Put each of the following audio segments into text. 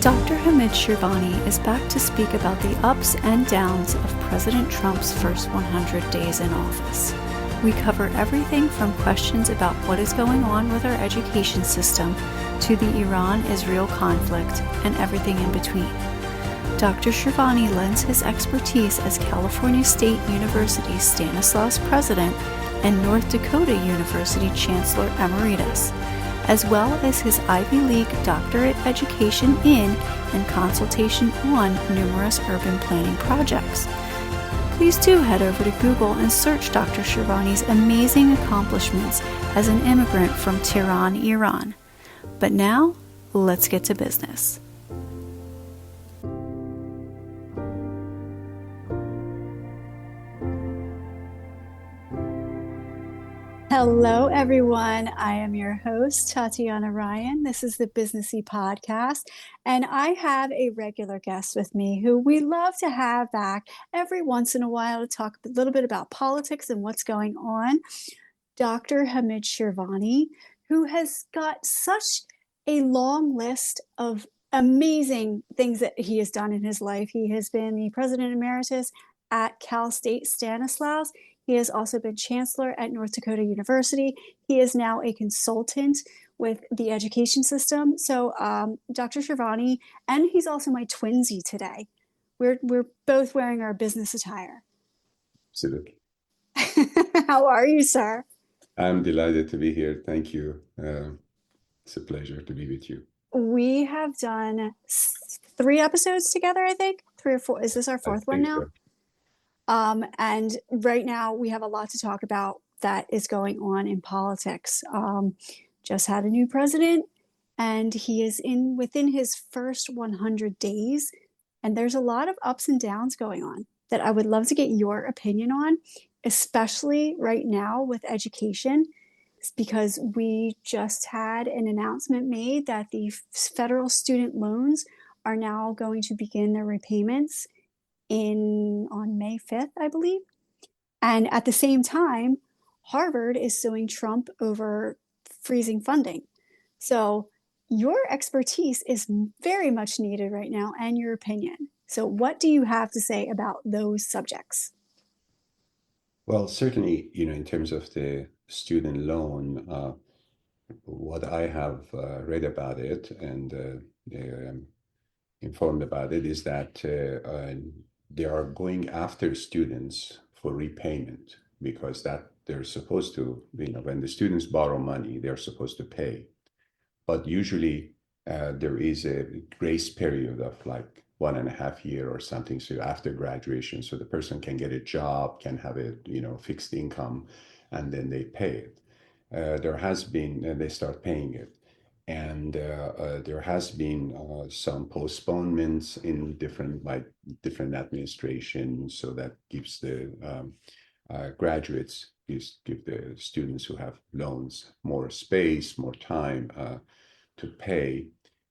Dr. Hamid Shirvani is back to speak about the ups and downs of President Trump's first 100 days in office. We cover everything from questions about what is going on with our education system to the Iran-Israel conflict and everything in between. Dr. Shirvani lends his expertise as California State University Stanislaus President and North Dakota University Chancellor Emeritus, as well as his Ivy League doctorate education in and consultation on numerous urban planning projects. Please do head over to Google and search Dr. Shirvani's amazing accomplishments as an immigrant from Tehran, Iran. But now, let's get to business. Hello, everyone. I am your host, Tatiana Ryan. This is the Businessy Podcast, and I have a regular guest with me who we love to have back every once in a while to talk a little bit about politics and what's going on. Dr. Hamid Shirvani, who has got such a long list of amazing things that he has done in his life. He has been the President Emeritus at Cal State Stanislaus. He has also been Chancellor at North Dakota University. He is now a consultant with the education system. So Dr. Shirvani, and he's also my twinsy today. We're both wearing our business attire. Absolutely. How are you, sir? I'm delighted to be here. Thank you. It's a pleasure to be with you. We have done 3 episodes together, I think. 3 or 4. Is this our 4th one now? So. And right now we have a lot to talk about that is going on in politics. Just had a new president, and he is within his first 100 days. And there's a lot of ups and downs going on that I would love to get your opinion on, especially right now with education, because we just had an announcement made that the federal student loans are now going to begin their repayments on May 5th, I believe. And at the same time, Harvard is suing Trump over freezing funding. So your expertise is very much needed right now, and your opinion. So what do you have to say about those subjects? Well, certainly, in terms of the student loan, what I have read about it and informed about it is that they are going after students for repayment because that they're supposed to, when the students borrow money, they're supposed to pay. But usually there is a grace period of like 1.5 years or something. So after graduation, so the person can get a job, can have a, fixed income, and then they pay it. They start paying it. And there has been some postponements in different administrations, so that gives the graduates, give the students who have loans more space, more time to pay.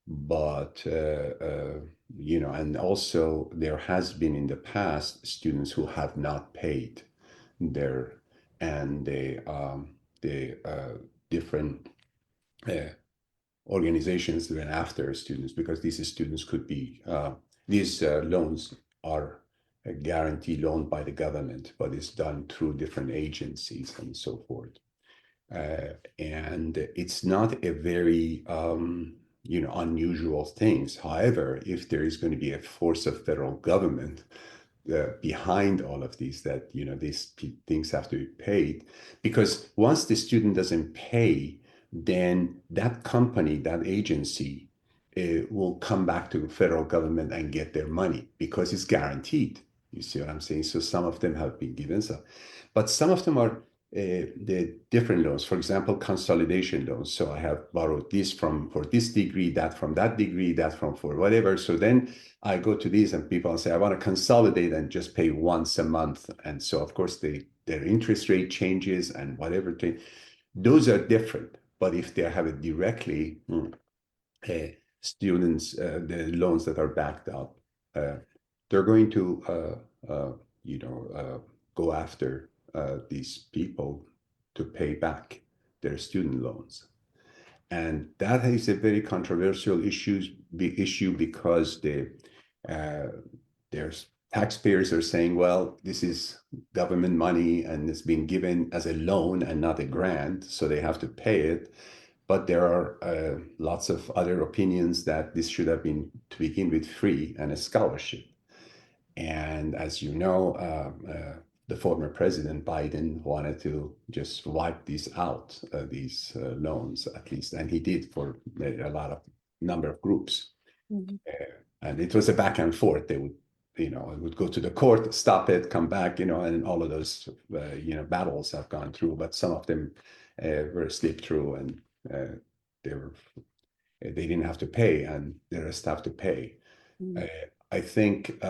But and also there has been in the past students who have not paid the different organizations went after students because these students could be, these loans are a guarantee loan by the government, but it's done through different agencies and so forth. And it's not a very, unusual things. However, if there is going to be a force of federal government behind all of these, that, these things have to be paid, because once the student doesn't pay, then that company, that agency will come back to the federal government and get their money because it's guaranteed. You see what I'm saying? So some of them have been given, but some of them are the different loans. For example, consolidation loans. So I have borrowed this for this degree, that from that degree, that for whatever. So then I go to these and people say, I want to consolidate and just pay once a month. And so of course their interest rate changes and whatever. Those are different. But if they have it directly, students, the loans that are backed up, they're going to, go after these people to pay back their student loans. And that is a very controversial issue because there's taxpayers are saying, well, this is government money and it's been given as a loan and not a grant, so they have to pay it. But there are lots of other opinions that this should have been, to begin with, free and a scholarship. And as you know, the former president Biden wanted to just wipe these out, these loans at least, and he did for a lot of number of groups. Mm-hmm. And it was a back and forth. They would, it would go to the court, stop it, come back, and all of those, battles have gone through. But some of them were slipped through, and they didn't have to pay, and the rest have to pay. Mm-hmm. I think.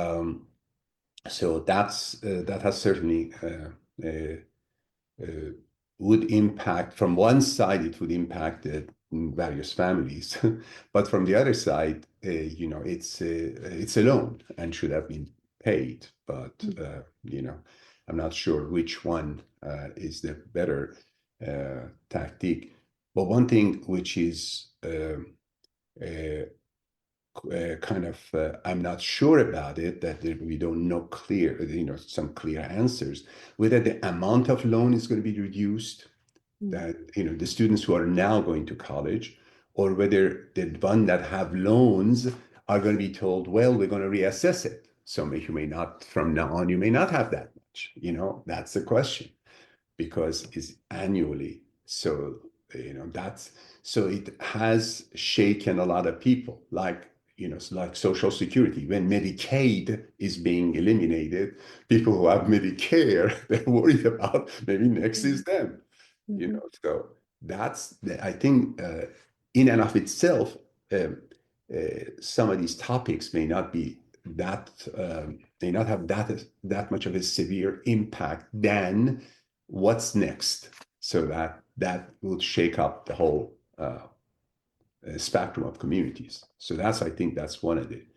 So that has certainly would impact, from one side, it would impact various families, but from the other side, it's a loan and should have been paid. But I'm not sure which one is the better tactic. But one thing which is kind of I'm not sure about it, that we don't know some clear answers, whether the amount of loan is going to be reduced, that the students who are now going to college, or whether the one that have loans are going to be told, well, we're going to reassess it, so you may not, from now on, you may not have that much. That's the question, because it's annually. So so it has shaken a lot of people, like Social Security. When Medicaid is being eliminated, people who have Medicare, they're worried about maybe next is them. So that's I think in and of itself, some of these topics may not be that may not have that much of a severe impact than what's next. So that will shake up the whole spectrum of communities. So I think that's one of it.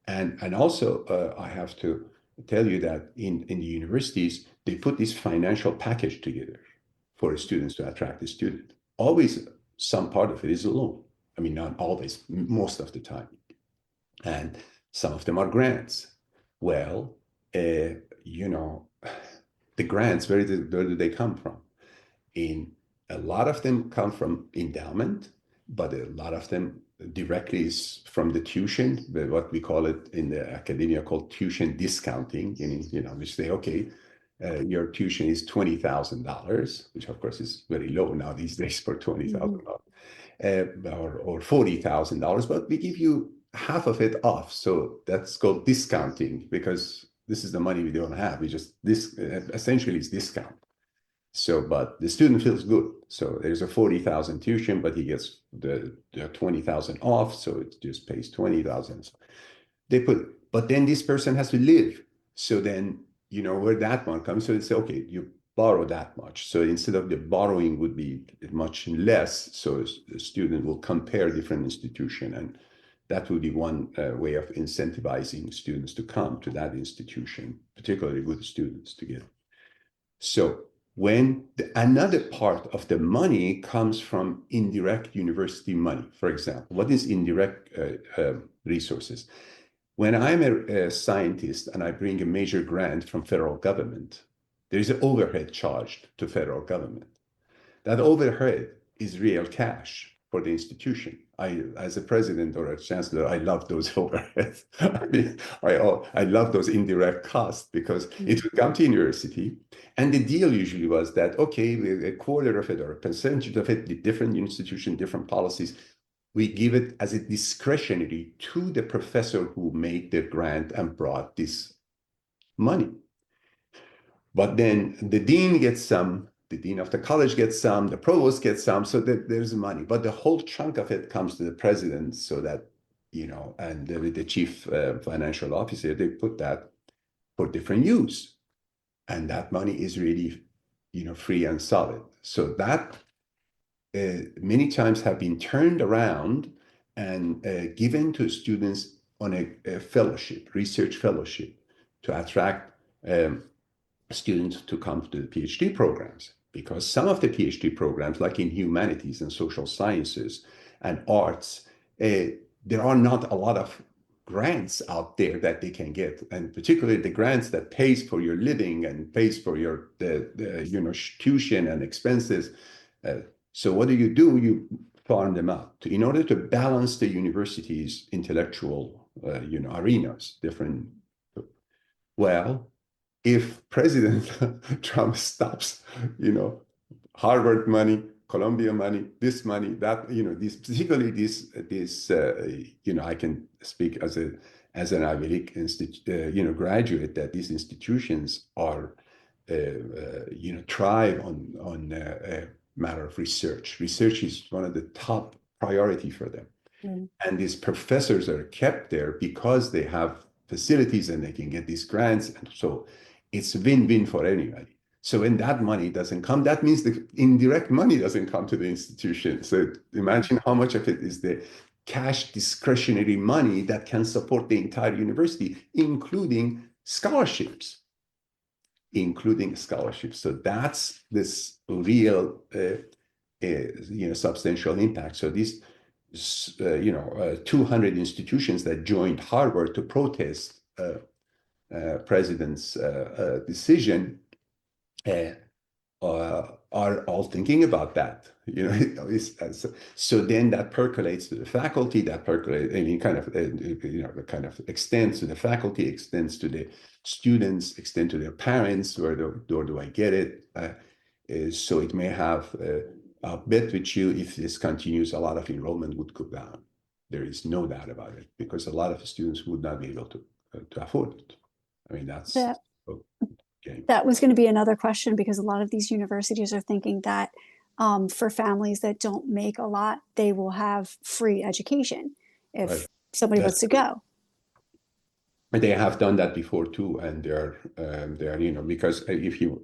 And also, I have to tell you that in the universities, they put this financial package together for students to attract a student. Always some part of it is a loan. I mean, not always, most of the time. And some of them are grants. Well, the grants, where do they come from? A lot of them come from endowment, but a lot of them directly is from the tuition, what we call it in the academia called tuition discounting. We say, okay, your tuition is $20,000, which of course is very low now these days for $20,000, or $40,000, but we give you half of it off. So that's called discounting, because this is the money we don't have. Essentially it's discount. So, but the student feels good. So there's a 40,000 tuition, but he gets the 20,000 off. So it just pays 20,000. But then this person has to live. So then, where that one comes. So it's okay, you borrow that much. So instead of the borrowing would be much less. So the student will compare different institutions, and that will be one way of incentivizing students to come to that institution, particularly good students to get. So when another part of the money comes from indirect university money, for example, what is indirect resources? When I'm a scientist and I bring a major grant from federal government, there is an overhead charged to federal government. That overhead is real cash for the institution. As a president or a chancellor, I love those overheads. I love those indirect costs, because it would come to university, and the deal usually was that, okay, a quarter of it or a percentage of it, the different institution, different policies, we give it as a discretionary to the professor who made the grant and brought this money. But then the dean gets some, the dean of the college gets some, the provost gets some, so that there's money. But the whole chunk of it comes to the president, so that, and the chief financial officer, they put that for different use. And that money is really, free and solid. So that many times have been turned around and given to students on a fellowship, research fellowship, to attract students to come to the PhD programs. because some of the PhD programs, like in humanities and social sciences and arts, there are not a lot of grants out there that they can get, and particularly the grants that pays for your living and pays for your tuition and expenses. So what do? You farm them out in order to balance the university's intellectual arenas, different. Well, if President Trump stops, Harvard money, Columbia money, this money, that, this, particularly I can speak as an Ivy League graduate, that these institutions are, thrive on a matter of research. Research is one of the top priority for them. Mm. And these professors are kept there because they have facilities and they can get these grants. And so it's win-win for anybody. So when that money doesn't come, that means the indirect money doesn't come to the institution. So imagine how much of it is the cash discretionary money that can support the entire university, including scholarships. So that's this real, substantial impact. So these, 200 institutions that joined Harvard to protest president's decision are all thinking about that. So then that percolates to the faculty, that percolates, kind of extends to the faculty, extends to the students, extends to their parents. Where do I get it? So it may have, I'll bet with you, if this continues, a lot of enrollment would go down. There is no doubt about it, because a lot of students would not be able to afford it. I mean, that's okay. That was going to be another question, because a lot of these universities are thinking that for families that don't make a lot, they will have free education if somebody wants to go. They have done that before too, and they're because if your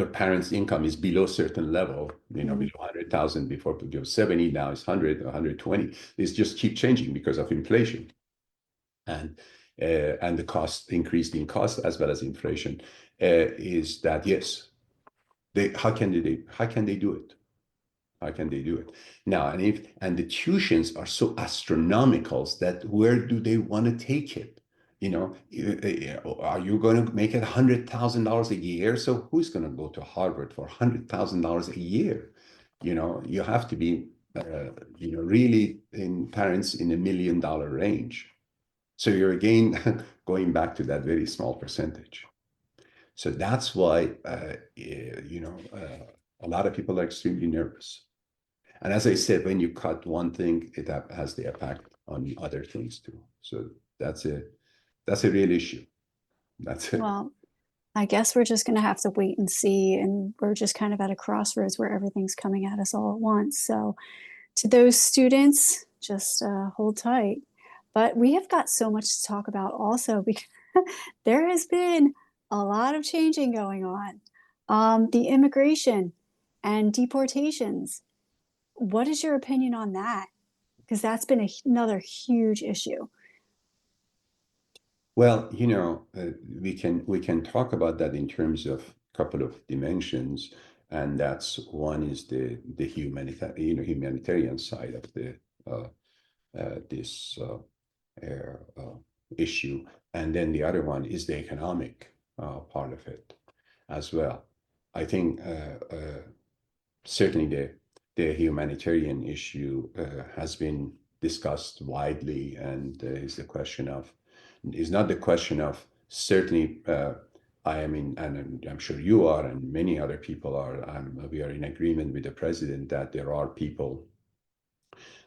parents' income is below a certain level, below 100,000 before, 70, now it's 100, 120. This just keep changing because of inflation, and the cost increased in cost as well as inflation. Is that yes? How can they do it? How can they do it now? And the tuitions are so astronomical that where do they want to take it? Are you going to make it $100,000 a year? So who's going to go to Harvard for $100,000 a year? You have to be, really in parents in $1 million range. So you're again going back to that very small percentage. So that's why, a lot of people are extremely nervous. And as I said, when you cut one thing, it has the impact on other things too. So that's a real issue. That's it. Well, I guess we're just going to have to wait and see. And we're just kind of at a crossroads where everything's coming at us all at once. So to those students, just hold tight. But we have got so much to talk about also, because there has been a lot of changing going on. The immigration and deportations. What is your opinion on that? Because that's been another huge issue. Well, we can talk about that in terms of a couple of dimensions, and that's one is the humanitarian side of this issue, and then the other one is the economic part of it as well. I think certainly the humanitarian issue has been discussed widely, and is not the question of certainly. And I'm sure you are, and many other people are. We are in agreement with the president that there are people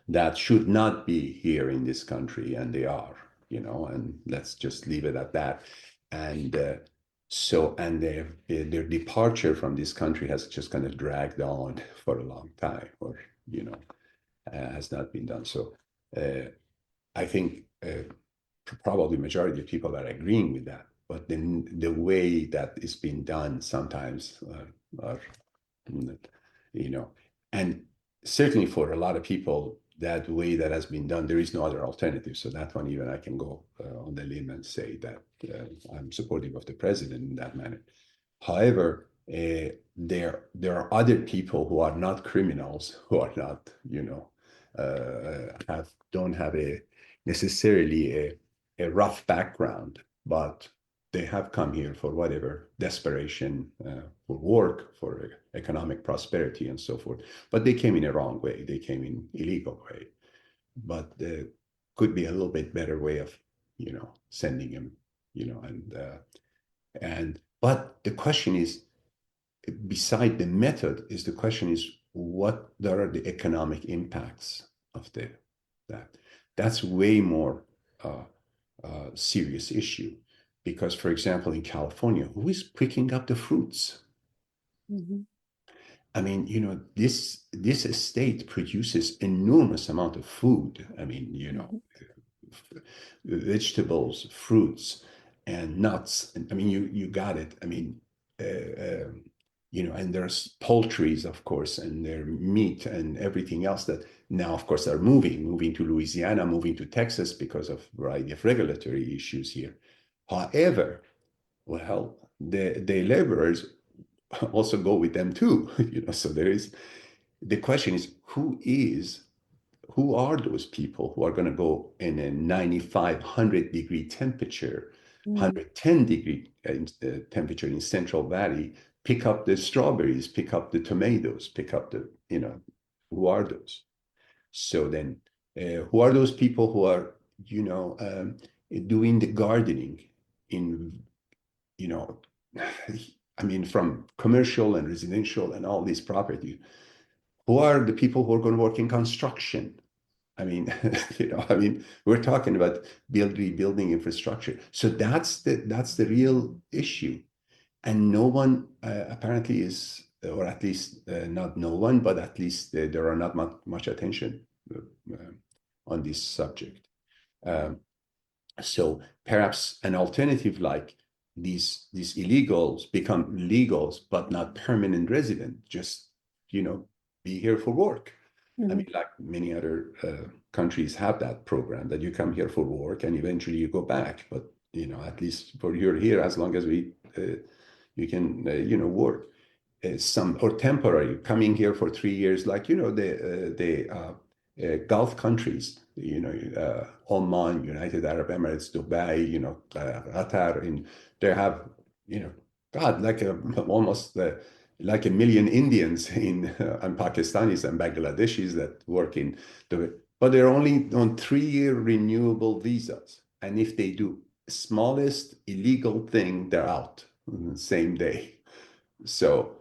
that should not be here in this country, and they are, and let's just leave it at that. And their departure from this country has just kind of dragged on for a long time, or has not been done. So I think probably majority of people are agreeing with that, but then the way that it's been done sometimes are, and certainly for a lot of people, that way that has been done, there is no other alternative. So that one, even I can go on the limb and say that I'm supportive of the president in that manner. However, there are other people who are not criminals, who are not, don't have a necessarily a rough background, but they have come here for whatever desperation, for work, for economic prosperity, and so forth. But they came in a wrong way. They came in illegal way. But there could be a little bit better way of, sending them, but the question is, beside the method, is the question is what are the economic impacts of that? That's way more serious issue, because, for example, in California, who is picking up the fruits? Mm-hmm. I mean, this state produces enormous amount of food. I mean, vegetables, fruits, and nuts. And I mean, you got it. I mean, and there's poultries, of course, and their meat and everything else that now, of course, are moving to Louisiana, moving to Texas because of a variety of regulatory issues here. However, well, the laborers also go with them too. So the question is, who are those people who are going to go in a 95, 100-degree temperature, 110-degree temperature in Central Valley, pick up the strawberries, pick up the tomatoes, pick up who are those? So then, who are those people who are, doing the gardening in, I mean, from commercial and residential and all these properties? Who are the people who are going to work in construction? I mean, we're talking about rebuilding infrastructure. So that's the real issue. And no one apparently is, or at least not no one, but at least there are not much attention on this subject. So perhaps an alternative, like these illegals become legals, but not permanent resident, just, be here for work. Mm-hmm. I mean, like many other countries have that program that you come here for work and eventually you go back. But, at least for you're here as long as you can, work. Some or temporary, coming here for 3 years, like, the Gulf countries, Oman, United Arab Emirates, Dubai, Qatar, and they have, God, like almost like 1 million Indians and Pakistanis and Bangladeshis that work in but they're only on 3-year renewable visas. And if they do smallest illegal thing, they're out on the same day. So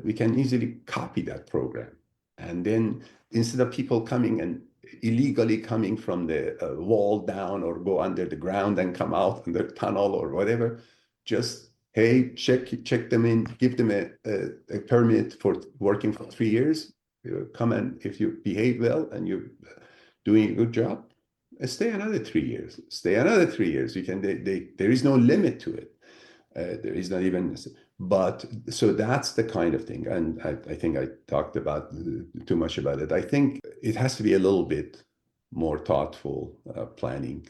we can easily copy that program. And then instead of people coming and illegally coming from the wall down or go under the ground and come out in the tunnel or whatever, just, hey, check them in, give them a permit for working for 3 years. Come, and if you behave well and you're doing a good job, stay another 3 years. Stay another 3 years. You can. There is no limit to it. There is not even. But so that's the kind of thing. And I think I talked about too much about it. I think it has to be a little bit more thoughtful planning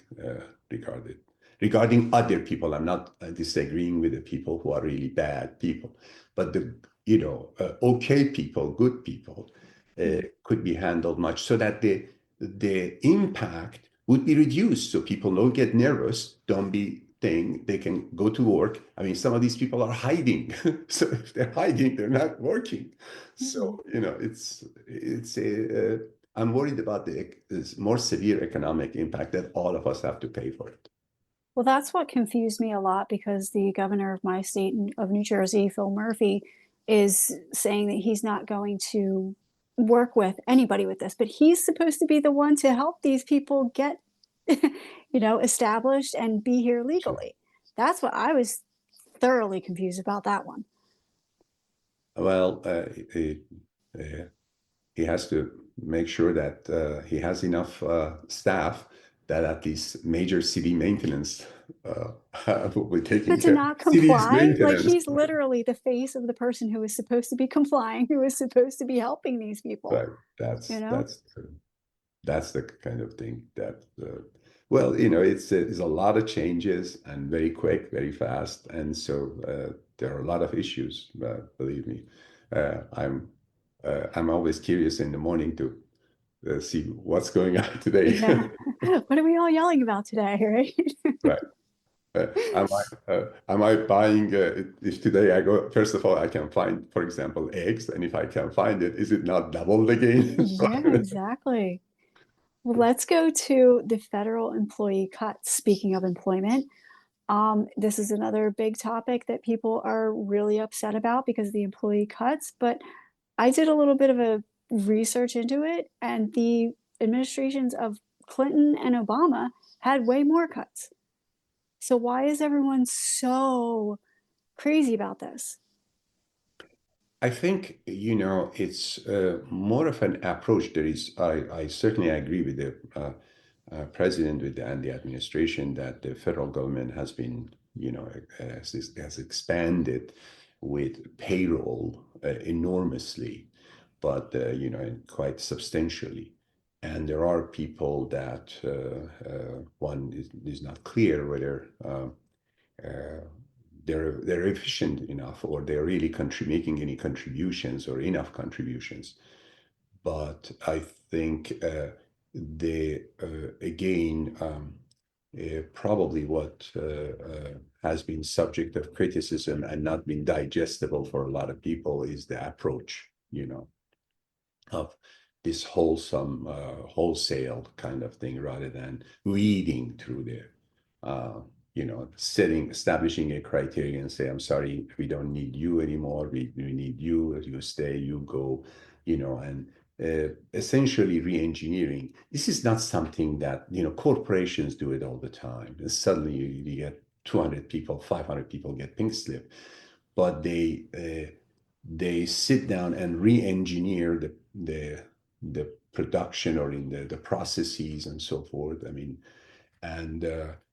regarding other people. I'm not disagreeing with the people who are really bad people, but the okay people, good people, could be handled much so that the impact would be reduced, so people don't get nervous, don't be thing, they can go to work. I mean, some of these people are hiding. So if they're hiding, they're not working. So, I'm worried about this more severe economic impact that all of us have to pay for it. Well, that's what confused me a lot, because the governor of my state of New Jersey, Phil Murphy, is saying that he's not going to work with anybody with this, but he's supposed to be the one to help these people get, established and be here legally. That's what I was thoroughly confused about, that one. Well, he has to make sure that he has enough staff that at least major city maintenance will be taking But to care not of city's comply, like, maintenance. he's literally the face of the person who is supposed to be complying, who is supposed to be helping these people. Right. That's the kind of thing that, well, it's a lot of changes and very quick, very fast. And so there are a lot of issues, believe me. I'm always curious in the morning to see what's going on today. Yeah. What are we all yelling about today, right? Right. Am I buying, if today I go, first of all, I can find, for example, eggs, and if I can find it, is it not doubled again? Yeah, exactly. Well, let's go to the federal employee cuts. Speaking of employment, this is another big topic that people are really upset about because of the employee cuts. But I did a little bit of a research into it, and the administrations of Clinton and Obama had way more cuts. So why is everyone so crazy about this? I think, it's more of an approach. I certainly agree with the president and the administration that the federal government has been, has expanded with payroll enormously, but, quite substantially. And there are people that one is not clear whether uh, they're efficient enough or they're really making any contributions or enough contributions. But I think the again probably what has been subject of criticism and not been digestible for a lot of people is the approach, of this wholesale kind of thing rather than reading through the establishing a criteria and say, I'm sorry, we don't need you anymore. We need you. You stay, you go, and essentially re-engineering. This is not something that, corporations do it all the time. And suddenly you get 200 people, 500 people get pink slip, but they sit down and re-engineer the production or in the processes and so forth. I mean, and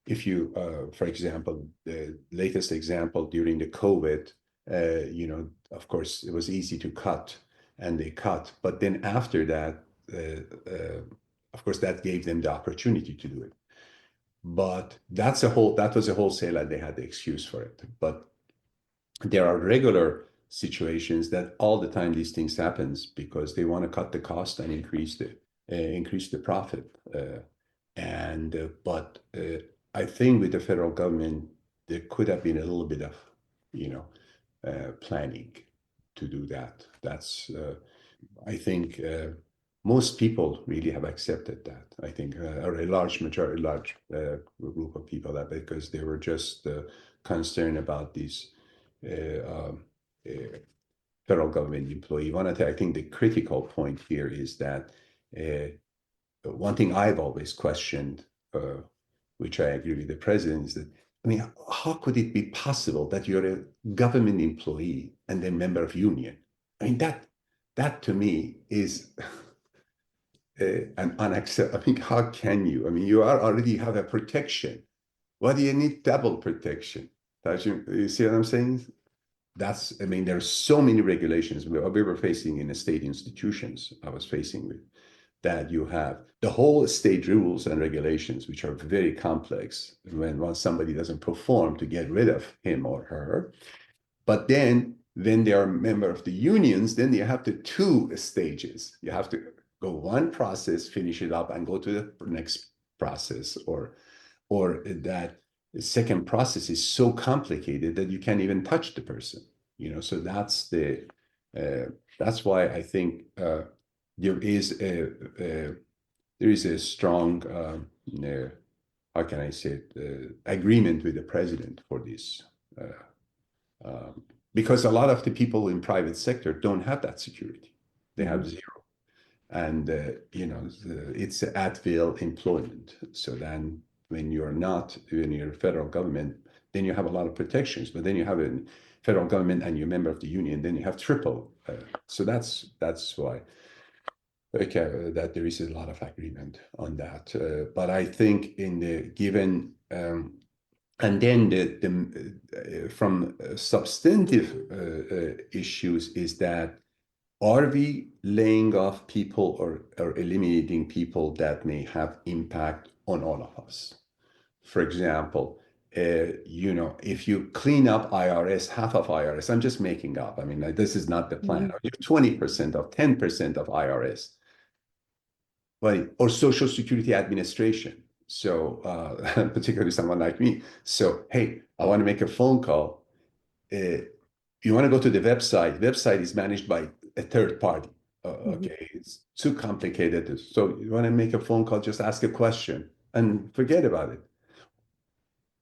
if you, for example, the latest example during the COVID, of course, it was easy to cut, and they cut. But then after that, of course, that gave them the opportunity to do it. But that was a wholesale, and they had the excuse for it. But there are regular situations that all the time these things happens because they want to cut the cost and increase the profit. And but I think with the federal government, there could have been a little bit of, planning to do that. That's I think most people really have accepted that. I think, or a large group of people that because they were just concerned about these um, uh, federal government employee. I think the critical point here is that one thing I've always questioned, which I agree with the president, is that, I mean, how could it be possible that you're a government employee and then member of union? I mean, that to me is an unacceptable. I mean, how can you? I mean, you already have a protection. Why do you need double protection? You see what I'm saying? I mean, there are so many regulations we were facing in the state institutions I was facing with that you have the whole state rules and regulations, which are very complex when once somebody doesn't perform to get rid of him or her. But then when they are a member of the unions, then you have the two stages. You have to go one process, finish it up, and go to the next process, or that the second process is so complicated that you can't even touch the person. So that's why I think there is a strong how can I say it, agreement with the president for this. Because a lot of the people in private sector don't have that security. They have zero. And, it's at-will employment. So then when you're federal government, then you have a lot of protections. But then you have a federal government and you're a member of the union, then you have triple. So that's why that there is a lot of agreement on that. But I think in the given and then from substantive issues is that are we laying off people or eliminating people that may have impact on all of us? For example, if you clean up IRS, half of IRS, I'm just making up. I mean, this is not the plan. Mhm. 20% of 10% of IRS, well, or Social Security Administration. So, particularly someone like me. So, hey, I want to make a phone call. You want to go to the website. Website is managed by a third party. Mhm. Okay, it's too complicated. So you want to make a phone call, just ask a question and forget about it.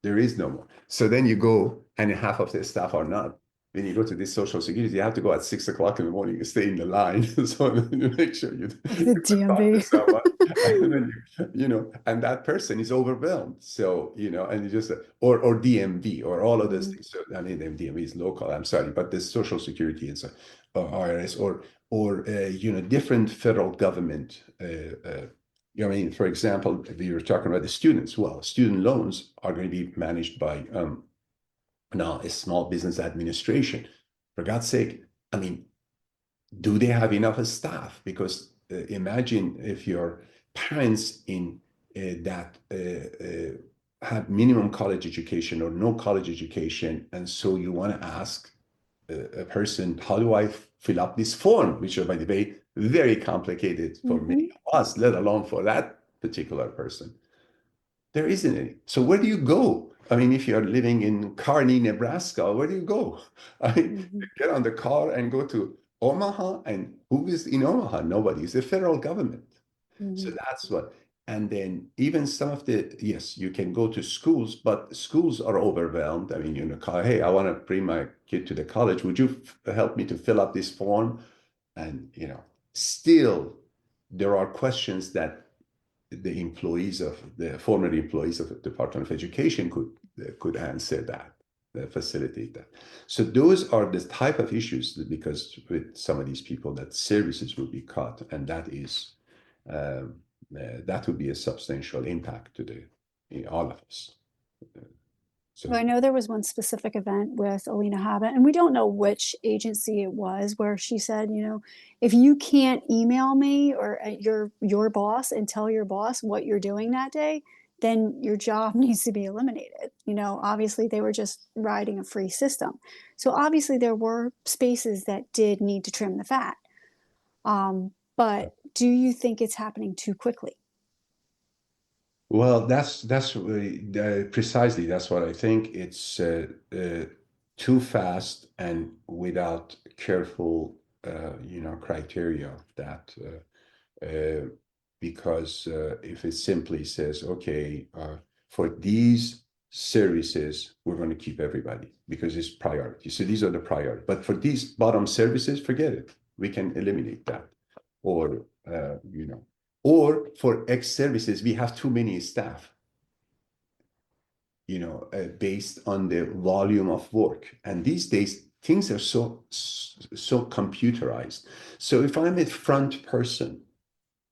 There is no more. So then you go, and half of the staff are not. When you go to this social security, you have to go at 6 o'clock in the morning and stay in the line. So you make sure you Like the talk to DMV. someone. And then and that person is overwhelmed. So, and you just, or DMV or all of those Mhm. things. So, I mean, DMV is local, I'm sorry, but the social security is IRS or different federal government I mean, for example, if you were talking about the students, well, student loans are going to be managed by now a small business administration. For God's sake, I mean, do they have enough staff? Because imagine if your parents in that have minimum college education or no college education, and so you want to ask a person, how do I fill up this form, which are, by the way, very complicated for Mhm. many of us, let alone for that particular person. There isn't any. So where do you go? I mean, if you're living in Kearney, Nebraska, where do you go? I mean, you Mhm. get on the car and go to Omaha, and who is in Omaha? Nobody. It's the federal government. So Mhm. that's what. And then even some of yes, you can go to schools, but schools are overwhelmed. I mean, hey, I want to bring my kid to the college. Would you help me to fill up this form? And, still there are questions that the former employees of the Department of Education could answer that, facilitate that. So those are the type of issues because with some of these people that services will be cut, and um, that would be a substantial impact to all of us. Well, I So know there was one specific event with Alina Habba, and we don't know which agency it was, where she said, if you can't email me or your boss and tell your boss what you're doing that day, then your job needs to be eliminated. Obviously they were just riding a free system. So obviously there were spaces that did need to trim the fat. But do you think it's happening too quickly? well, that's precisely that's what I think. It's too fast and without careful, criteria that uh, because if it simply says, okay, for these services, we're going to keep everybody because it's priority. So these are the priority. But for these bottom services, forget it. We can eliminate that, or or for X services, we have too many staff, based on the volume of work. And these days, things are so computerized. So if I'm a front person,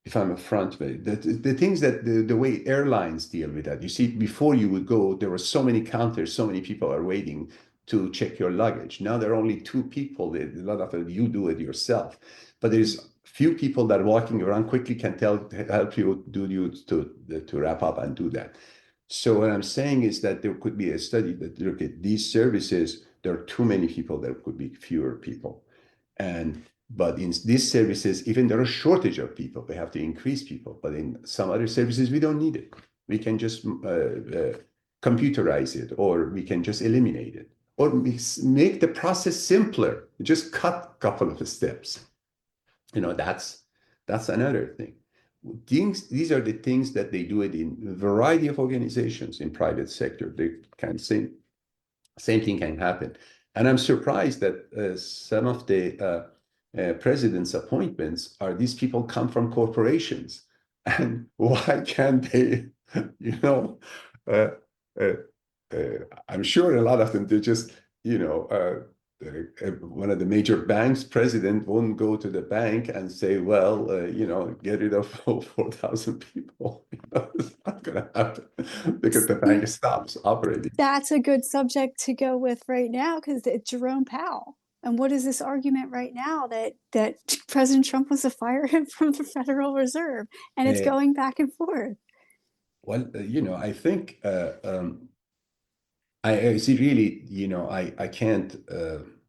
if I'm a front, the things that the way airlines deal with that, you see, before you would go, there were so many counters, so many people are waiting to check your luggage. Now there are only two people. A lot of it, you do it yourself, but there's few people that are walking around quickly can help you to wrap up and do that. So what I'm saying is that there could be a study that look at these services. There are too many people. There could be fewer people. But in these services, even there are a shortage of people, we have to increase people. But in some other services, we don't need it. We can just computerize it, or we can just eliminate it, or make the process simpler. Just cut a couple of steps. That's another thing. These are the things that they do it in a variety of organizations in private sector. They can same thing can happen. And I'm surprised that some of the president's appointments are these people come from corporations. And why can't they, you know, uh, uh, I'm sure a lot of them, they're just, one of the major banks president won't go to the bank and say, well, get rid of 4,000 people. It's not going to happen because the bank See, stops operating. that's a good subject to go with right now because it's Jerome Powell. And what is this argument right now that President Trump wants to fire him from the Federal Reserve, and it's Uh, going back and forth. well, I think I see. Really, I can't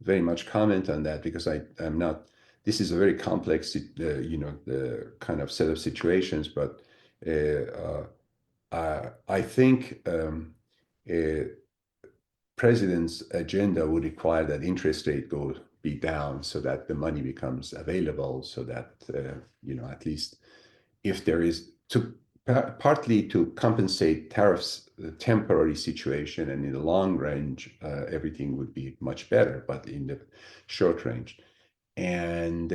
very much comment on that because I'm not. This is a very complex, the kind of set of situations. But I think president's agenda would require that interest rate go be down so that the money becomes available, so that at least if there is to partly to compensate tariffs temporary situation, and in the long range everything would be much better, but in the short range. And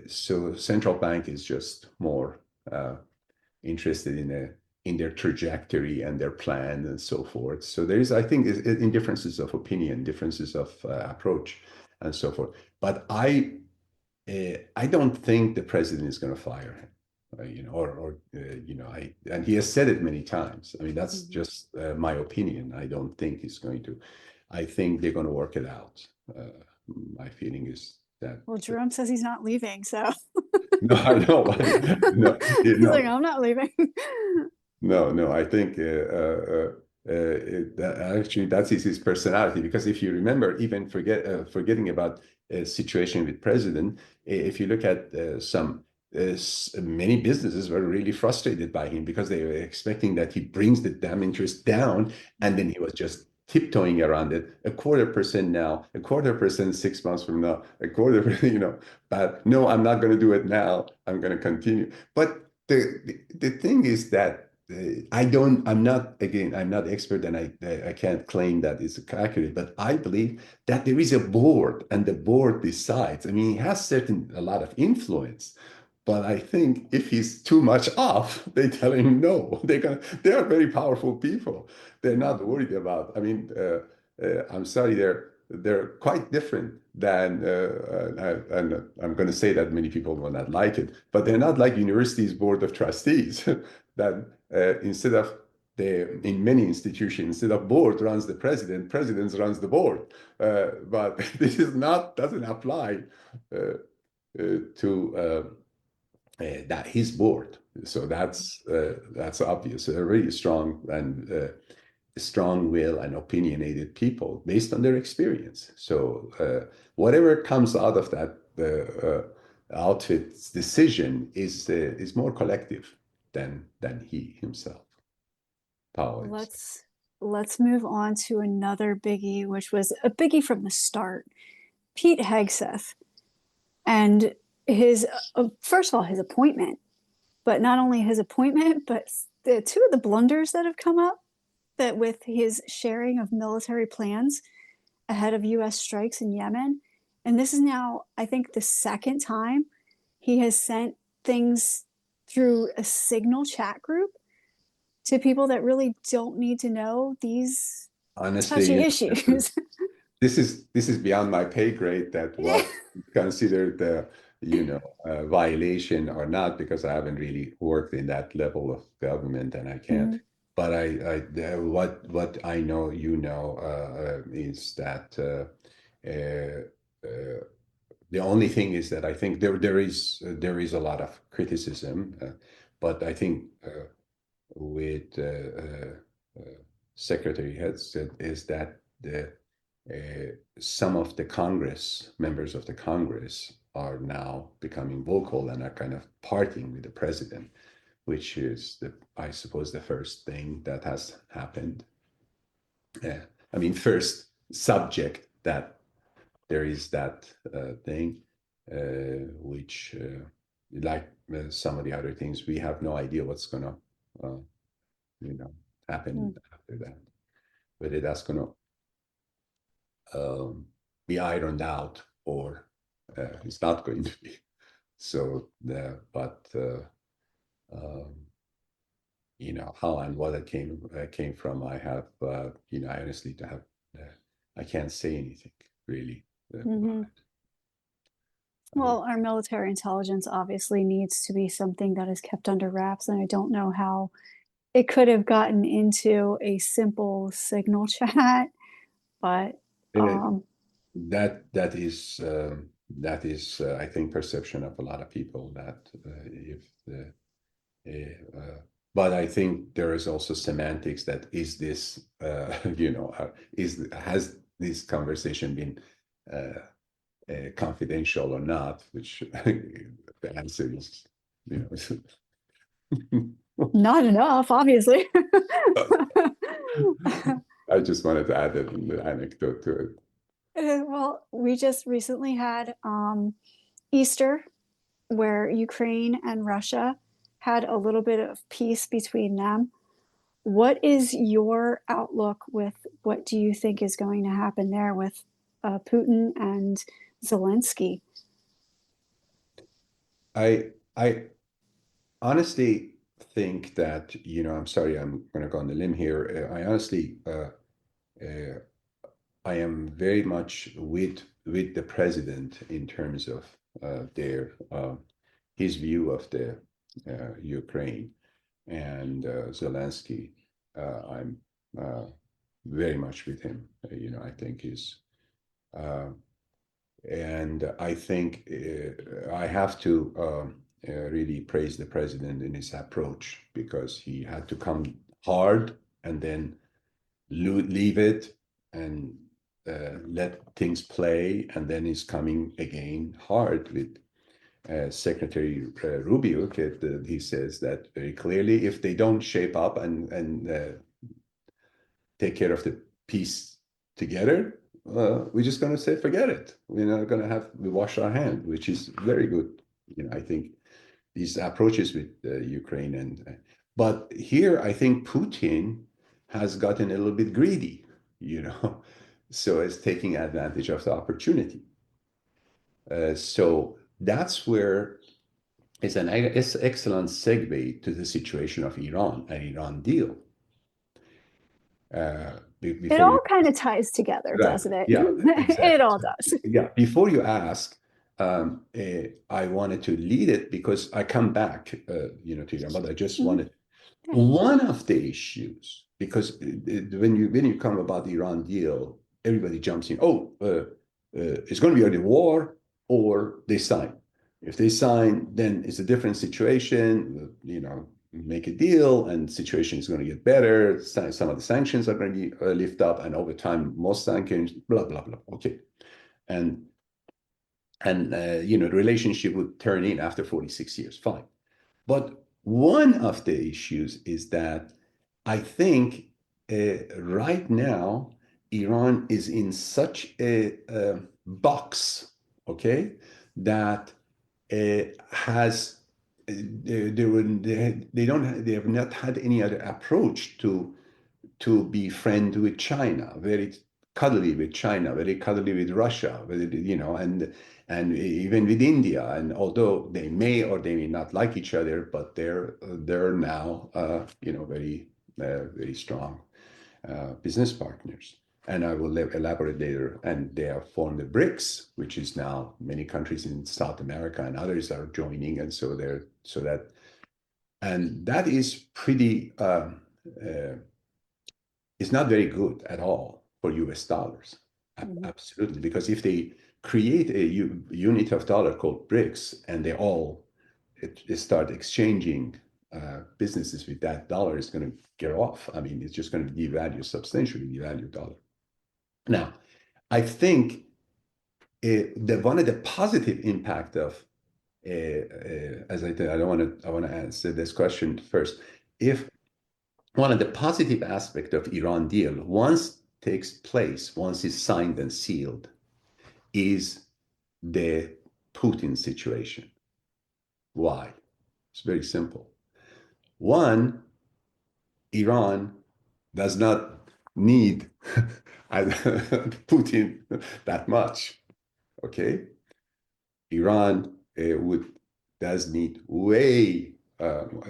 so central bank is just more interested in their trajectory and their plan and so forth. So there is, I think, in differences of opinion, differences of approach, and so forth. But I don't think the president is going to fire him. And he has said it many times. I mean, that's just my opinion. I don't think he's going to. I think they're going to work it out. My feeling is that. Well, Jerome says he's not leaving, so No, I know. No, he's like, no, I'm not leaving. no. I think actually that's his personality. Because if you remember, even forgetting about a situation with president, if you look at many businesses were really frustrated by him because they were expecting that he brings the damn interest down, and then he was just tiptoeing around it. 0.25% now, 0.25% 6 months from now, a quarter, but no, I'm not going to do it now. I'm going to continue. But the thing is that I'm not, again, I'm not expert, and I can't claim that it's accurate, but I believe that there is a board and the board decides. I mean, he has a lot of influence, but I think if he's too much off, they tell him no. They are very powerful people. They're not worried about. I mean, I'm sorry, they're quite different than, and I'm going to say that many people will not like it, but they're not like universities' board of trustees that instead of in many institutions, instead of board runs the president, presidents runs the board. But this doesn't apply to that his board. So that's obvious. A really strong and strong will and opinionated people based on their experience. So whatever comes out of that outfit's decision is more collective than he himself. Powell himself. Let's move on to another biggie, which was a biggie from the start. Pete Hegseth and his first of all his appointment, but not only his appointment, but the two of the blunders that have come up that with his sharing of military plans ahead of US strikes in Yemen. And this is now, I think, the second time he has sent things through a signal chat group to people that really don't need to know these touchy Honestly, issues. this is beyond my pay grade, that what considered the violation or not, because I haven't really worked in that level of government and I can't. But what I know, is that the only thing is that I think there is a lot of criticism, but I think with Secretary Hegseth is that some of the members of the Congress are now becoming vocal and are kind of partying with the president, which is, I suppose, the first thing that has happened. I mean, first subject that there is that thing, which, like some of the other things, we have no idea what's going to, happen after that. Whether that's going to be ironed out or it's not going to be. So, how and what it came from, I have, I honestly have, I can't say anything really about it. Well, our military intelligence obviously needs to be something that is kept under wraps, and I don't know how it could have gotten into a simple signal chat, but that is I think perception of a lot of people, that if the but I think there is also semantics that is this, has this conversation been confidential or not, which the answer is, Not enough, obviously. I just wanted to add an anecdote to it. Well, we just recently had Easter, where Ukraine and Russia had a little bit of peace between them. What is your outlook with what do you think is going to happen there with Putin and Zelensky? I honestly think that, I'm sorry, I'm going to go on the limb here. I honestly, I am very much with the president in terms of their his view of the Ukraine and Zelensky. I'm very much with him. I think he's and I think I have to really praise the president in his approach, because he had to come hard and then leave it and let things play, and then he's coming again hard with Secretary Rubio. He says that very clearly: if they don't shape up and take care of the peace together, we're just going to say forget it. We're not going to we wash our hand, which is very good. I think these approaches with Ukraine but here I think Putin has gotten a little bit greedy, so it's taking advantage of the opportunity. So that's where it's an excellent segue to the situation of Iran and Iran deal. It all kind of ties together, Right. doesn't it? Yeah, It exactly. all does. Yeah, before you ask, I wanted to lead it because I come back, to Iran, but I just wanted one of the issues, because when you come about the Iran deal, everybody jumps in. Oh, it's going to be either war or they sign. If they sign, then it's a different situation. Make a deal, and the situation is going to get better. Some of the sanctions are going to be lift up, and over time, most sanctions, blah blah blah. Okay, and the relationship would turn in after 46 years. Fine. But one of the issues is that I think right now Iran is in such a box, okay, that has they have not had any other approach to be friend with China, very cuddly with China, very cuddly with Russia, and even with India. And although they may or they may not like each other, but they're now very very strong business partners. And I will elaborate later. And they have formed the BRICS, which is now many countries in South America and others are joining, and that is pretty. It's not very good at all for US dollars. Absolutely. Because if they create a unit of dollar called BRICS and they all start exchanging businesses with that dollar, is going to get off. I mean, it's just going to devalue, substantially devalue dollar. Now, I think one of the positive impact of, as I did, I want to answer this question first. If one of the positive aspects of Iran deal, once it's signed and sealed, is the Putin situation. Why? It's very simple. One, Iran does not need Putin that much. Okay, Iran does need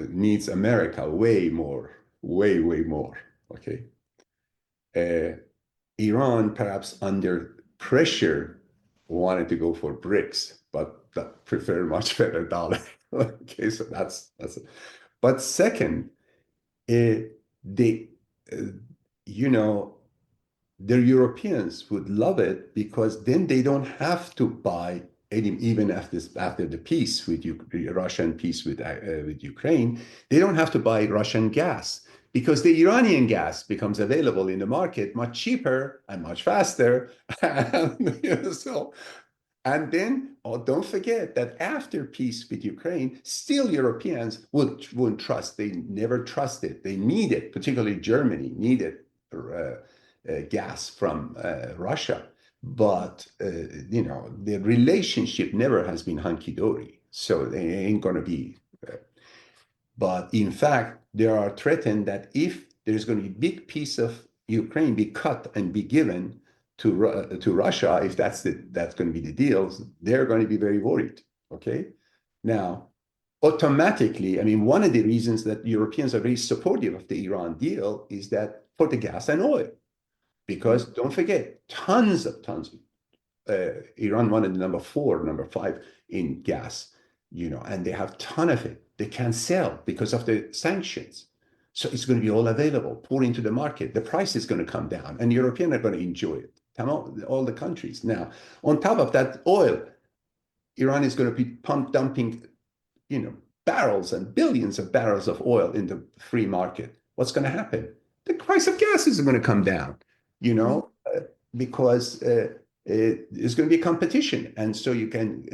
needs America way more, way more. Okay, Iran perhaps under pressure wanted to go for BRICS, but prefer much better dollar. Okay, so that's it. But second, they the Europeans would love it, because then they don't have to buy even after the peace with Russian peace with Ukraine, they don't have to buy Russian gas because the Iranian gas becomes available in the market much cheaper and much faster. And then, don't forget that after peace with Ukraine, still Europeans wouldn't trust. They never trusted. They needed, particularly Germany, needed gas from Russia. But the relationship never has been hunky-dory. So they ain't going to be. But in fact, they are threatened that if there's going to be a big piece of Ukraine be cut and be given to Russia, if that's going to be the deal, they're going to be very worried. Okay, now automatically, I mean, one of the reasons that Europeans are very supportive of the Iran deal is that for the gas and oil, because don't forget, tons. Iran wanted number 4, number 5 in gas, and they have a ton of it. They can't sell because of the sanctions. So it's going to be all available, pour into the market. The price is going to come down, and Europeans are going to enjoy it. All the countries. Now, on top of that, oil, Iran is going to be dumping, barrels and billions of barrels of oil in the free market. What's going to happen? The price of gas is going to come down, because there's going to be competition. And so you can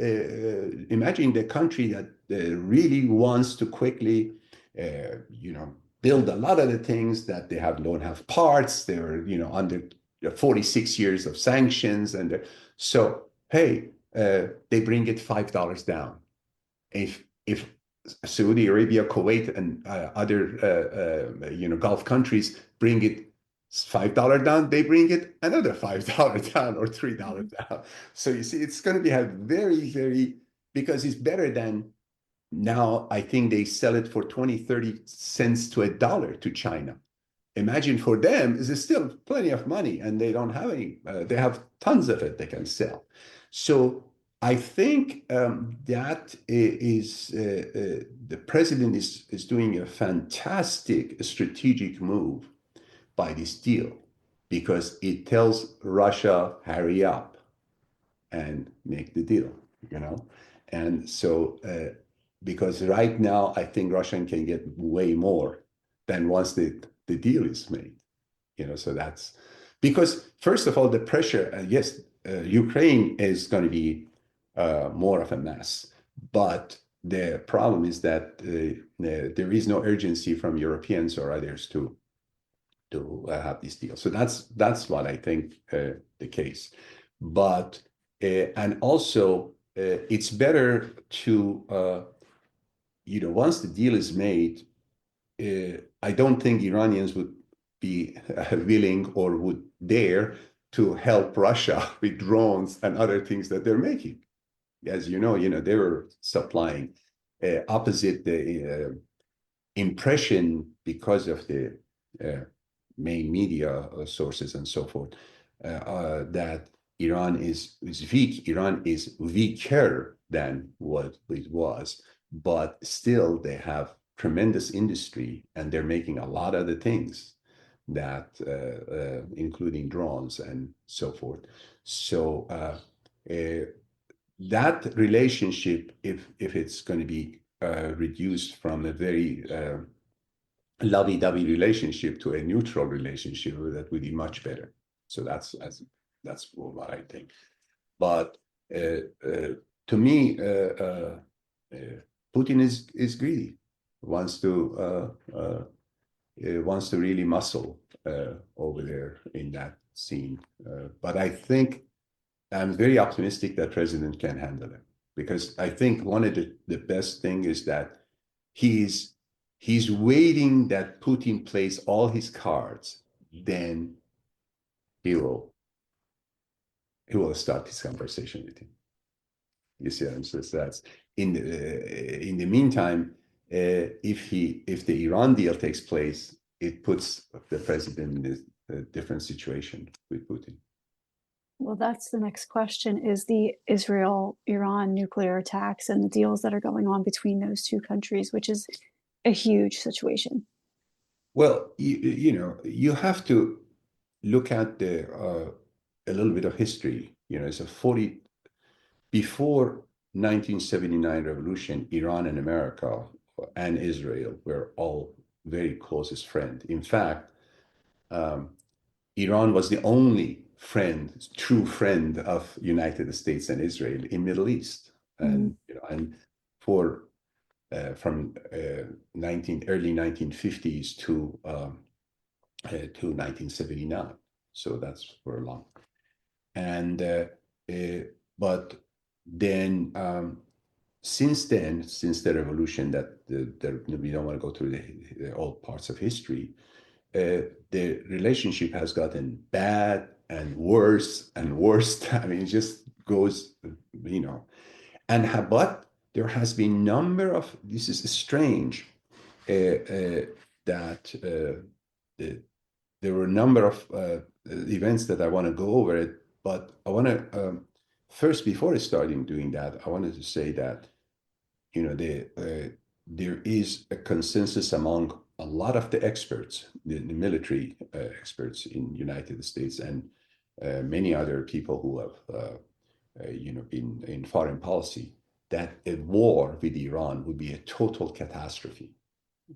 imagine the country that really wants to quickly, build a lot of the things that they don't have parts. They're, under 46 years of sanctions. And so, hey, they bring it $5 down. If Saudi Arabia, Kuwait, and other Gulf countries bring it $5 down, they bring it another $5 down or $3 down. So you see, it's going to be a very, very, because it's better than now. I think they sell it for 20, 30 cents to $1 to China. Imagine for them, is still plenty of money, and they don't have any. They have tons of it they can sell. So I think that is the president is doing a fantastic strategic move by this deal, because it tells Russia, hurry up and make the deal, And so, because right now, I think Russia can get way more than once the deal is made, so that's because, first of all, the pressure, yes, Ukraine is going to be more of a mess, but the problem is that there is no urgency from Europeans or others to have this deal. So that's what I think the case. But and also it's better to once the deal is made, I don't think Iranians would be willing or would dare to help Russia with drones and other things that they're making. As they were supplying opposite the impression, because of the main media sources and so forth, that Iran is weak. Iran is weaker than what it was, but still they have tremendous industry, and they're making a lot of the things that, including drones and so forth. So that relationship, if it's going to be reduced from a very lovey-dovey relationship to a neutral relationship, that would be much better. So that's what I think. But to me, Putin is greedy. Wants to really muscle over there in that scene. But I think I'm very optimistic that President can handle it, because I think one of the best thing is that he's waiting that Putin plays all his cards, then he will start this conversation with him. You see, so that's in the meantime, if the Iran deal takes place, it puts the president in a different situation with Putin. Well, that's the next question, is the Israel-Iran nuclear attacks and the deals that are going on between those two countries, which is a huge situation. Well, you have to look at a little bit of history. It's a before 1979 revolution, Iran and America and Israel were all very closest friends. In fact, um, Iran was the only friend, true friend of United States and Israel in Middle East, Mm. and and for from early 1950s to 1979. So that's for long. And but then since then, since the revolution, we don't want to go through the all parts of history, the relationship has gotten bad and worse and worse. I mean, it just goes, but there has been number of, this is strange, that there were a number of events that I want to go over it, but I want to first, before starting doing that, I wanted to say that there is a consensus among a lot of the experts, the military experts in United States, and many other people who have been in foreign policy, that a war with Iran would be a total catastrophe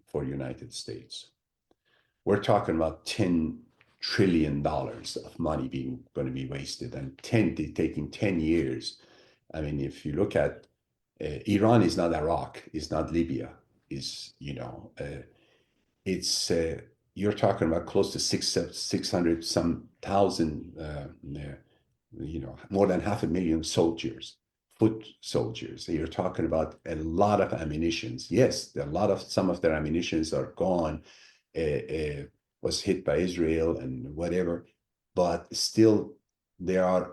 for United States. We're talking about $10 trillion of money going to be wasted, and taking 10 years. I mean, if you look at Iran is not Iraq, it's not Libya, it's you're talking about close to 600 some thousand, more than 500,000 soldiers, foot soldiers. You're talking about a lot of ammunitions. Yes, some of their ammunitions are gone, was hit by Israel and whatever, but still they have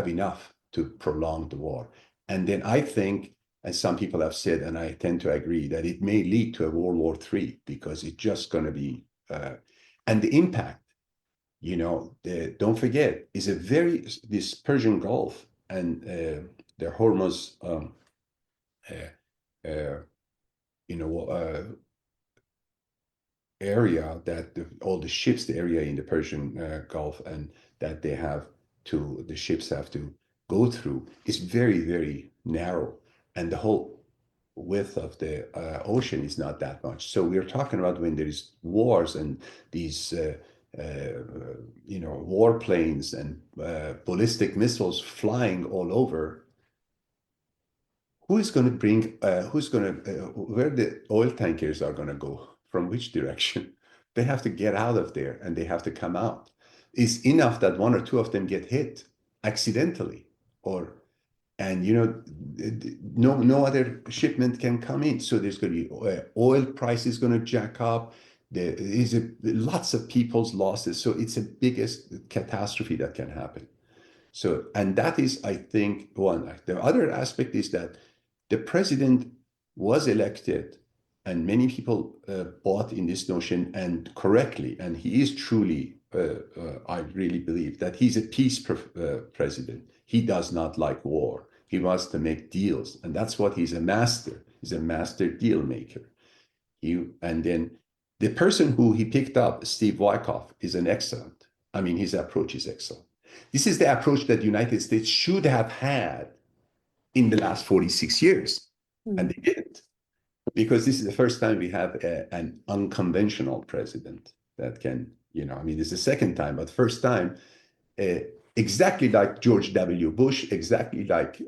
enough to prolong the war. And then I think, as some people have said, and I tend to agree, that it may lead to a World War III, because it's just going to be, and the impact, don't forget, is this Persian Gulf and the Hormuz, area that all the ships, the area in the Persian Gulf, and that the ships have to go through, is very, very narrow, and the whole width of the ocean is not that much. So we're talking about when there's wars and these warplanes and ballistic missiles flying all over. Who's going to bring? Where the oil tankers are going to go? From which direction? They have to get out of there, and they have to come out. It's enough that one or two of them get hit accidentally, and no other shipment can come in. So there's going to be oil price is going to jack up. There is lots of people's losses. So it's the biggest catastrophe that can happen. So, and that is, I think, one. The other aspect is that the president was elected, and many people bought in this notion, and correctly, and he is truly, I really believe that he's a peace president. He does not like war. He wants to make deals, and that's what he's a master. He's a master deal maker. And then the person who he picked up, Steve Wyckoff, is an excellent. I mean, his approach is excellent. This is the approach that the United States should have had in the last 46 years, and they didn't, because this is the first time we have an unconventional president that can, I mean, this is the second time, but first time, exactly like George W. Bush, exactly like,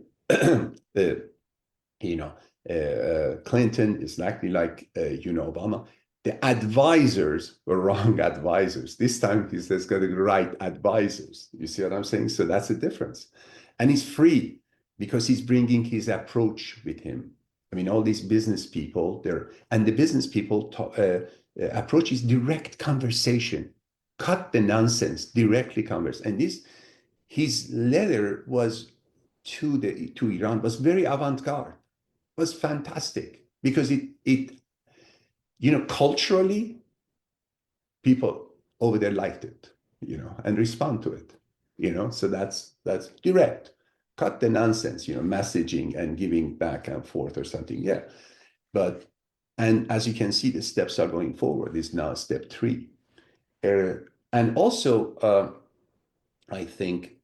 Clinton, exactly like, Obama. The advisors were wrong advisors. This time he's got the right advisors. You see what I'm saying? So that's the difference. And he's free because he's bringing his approach with him. I mean, all these business people and the business people approach is direct conversation, cut the nonsense, directly converse. And his letter was to Iran was very avant-garde, was fantastic, because it culturally, people over there liked it, and respond to it, so that's direct, cut the nonsense, messaging and giving back and forth or something. Yeah. And as you can see, the steps are going forward. Is now step 3. And also, I think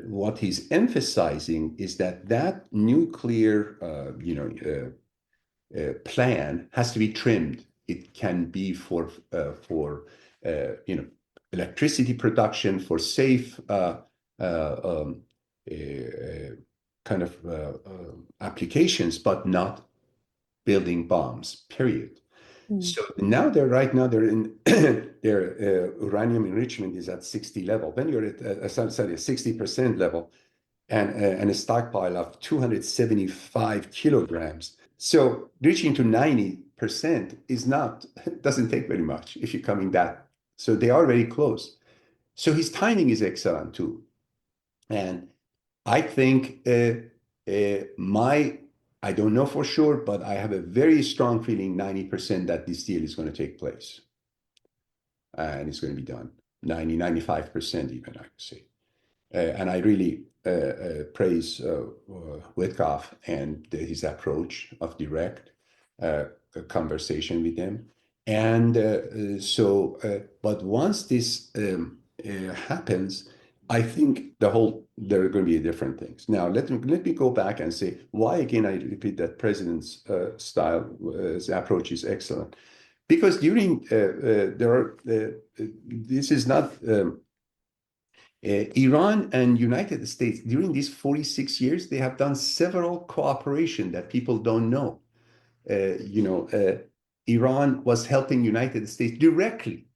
what he's emphasizing is that nuclear, plan has to be trimmed. It can be for electricity production, for safe um, kind of applications, but not building bombs. Period. So now they're in their uranium enrichment is at 60 level. Then you're at a 60% level, and a stockpile of 275 kilograms. So reaching to 90% is not, doesn't take very much if you're coming that. So they are very close. So his timing is excellent too. And I think I don't know for sure, but I have a very strong feeling 90% that this deal is going to take place. And it's going to be done. 95% even, I would say. And I really praise Witkoff and his approach of direct conversation with them. And but once this happens, I think there are going to be different things. Now, let me go back and say why again. I repeat that President's approach is excellent, because during this is not. Iran and United States, during these 46 years, they have done several cooperation that people don't know. Iran was helping United States directly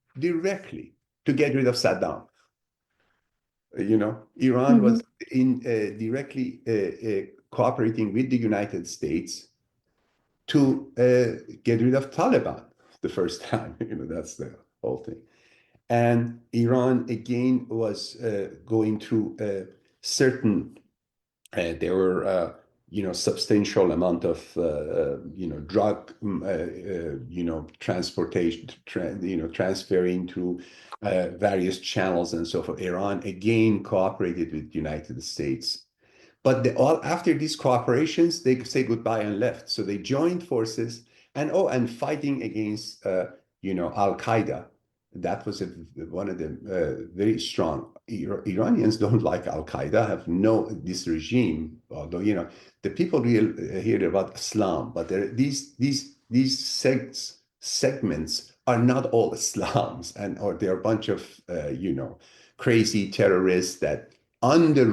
to get rid of Saddam. Iran was directly cooperating with the United States to get rid of Taliban the first time. That's the whole thing. And Iran again was going through certain. There were substantial amount of drug transportation, transferring through various channels and so forth. Iran again cooperated with the United States, but after these cooperations, they say goodbye and left. So they joined forces and fighting against Al Qaeda. That was one of the very strong. Iranians don't like Al Qaeda, have this regime. Although the people hear about Islam, but these segments are not all Islams, or they're a bunch of crazy terrorists that under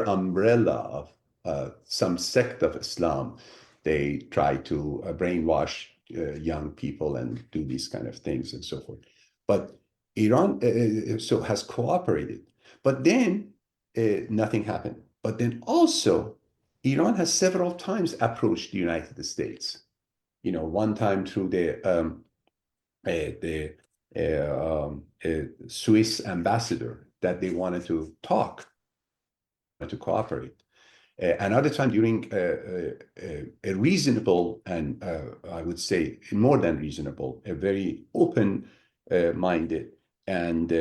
umbrella of some sect of Islam, they try to brainwash young people and do these kind of things and so forth. But Iran has cooperated, but then nothing happened. But then also, Iran has several times approached the United States. One time through the Swiss ambassador, that they wanted to talk, to cooperate. Another time during a reasonable and I would say more than reasonable, a very open-minded and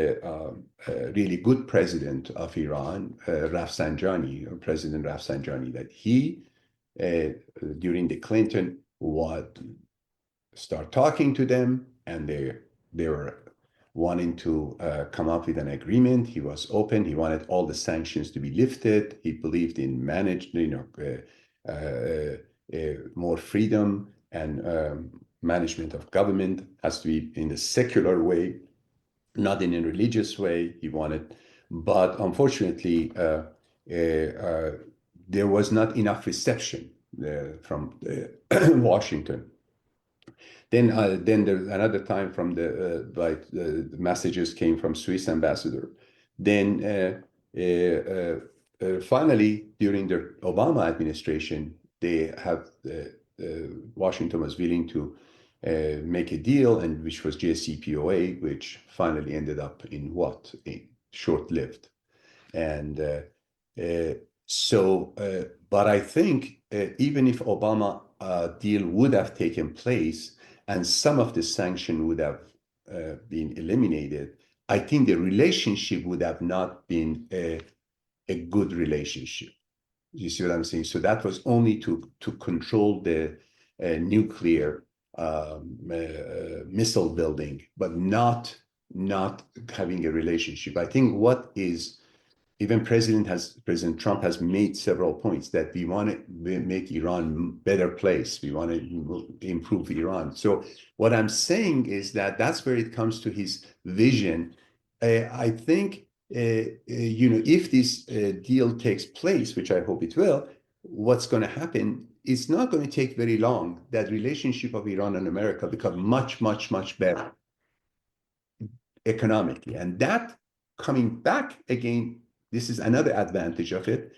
really good president of Iran, President Rafsanjani, that he during the Clinton would start talking to them, and they were wanting to come up with an agreement. He was open. He wanted all the sanctions to be lifted. He believed in more freedom, and management of government has to be in a secular way, not in a religious way. He wanted, but unfortunately, there was not enough reception from Washington. Then there's another time from the messages came from Swiss ambassador. Then finally, during the Obama administration, Washington was willing to make a deal, and which was JCPOA, which finally ended up in short-lived. And but I think even if Obama deal would have taken place, and some of the sanction would have been eliminated, I think the relationship would have not been a good relationship. You see what I'm saying? So that was only to control the nuclear missile building, but not having a relationship. I think what is even President Trump has made several points that we want to make Iran a better place. We want to improve Iran. So what I'm saying is that that's where it comes to his vision. I think, if this deal takes place, which I hope it will, what's going to happen, it's not going to take very long that relationship of Iran and America become much, much, much better economically. And that coming back again, this is another advantage of it,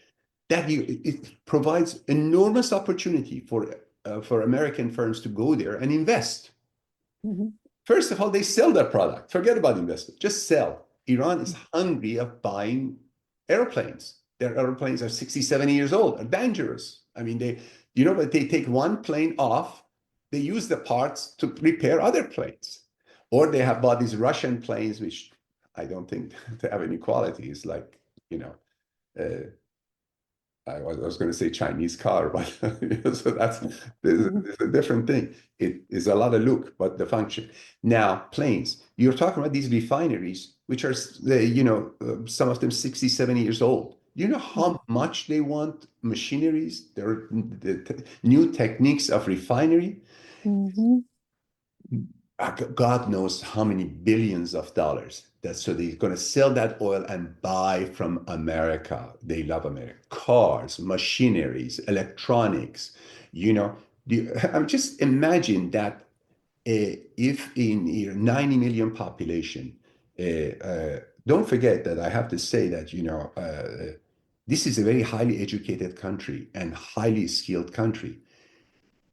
that it provides enormous opportunity for American firms to go there and invest. Mm-hmm. First of all, they sell their product. Forget about investment. Just sell. Iran is hungry of buying airplanes. Their airplanes are 60, 70 years old, are dangerous. I mean, but they take one plane off, they use the parts to repair other planes. Or they have bought these Russian planes, which I don't think they have any quality. It's like, I was going to say Chinese car, but so that's a different thing. It is a lot of look, but the function. Now, planes, you're talking about these refineries, which are, some of them 60, 70 years old. You know how much they want machineries? There are the new techniques of refinery. Mm-hmm. God knows how many billions of dollars. So they're going to sell that oil and buy from America. They love America. Cars, machineries, electronics. I'm just imagine that if in your 90 million population, don't forget that I have to say that, this is a very highly educated country and highly skilled country.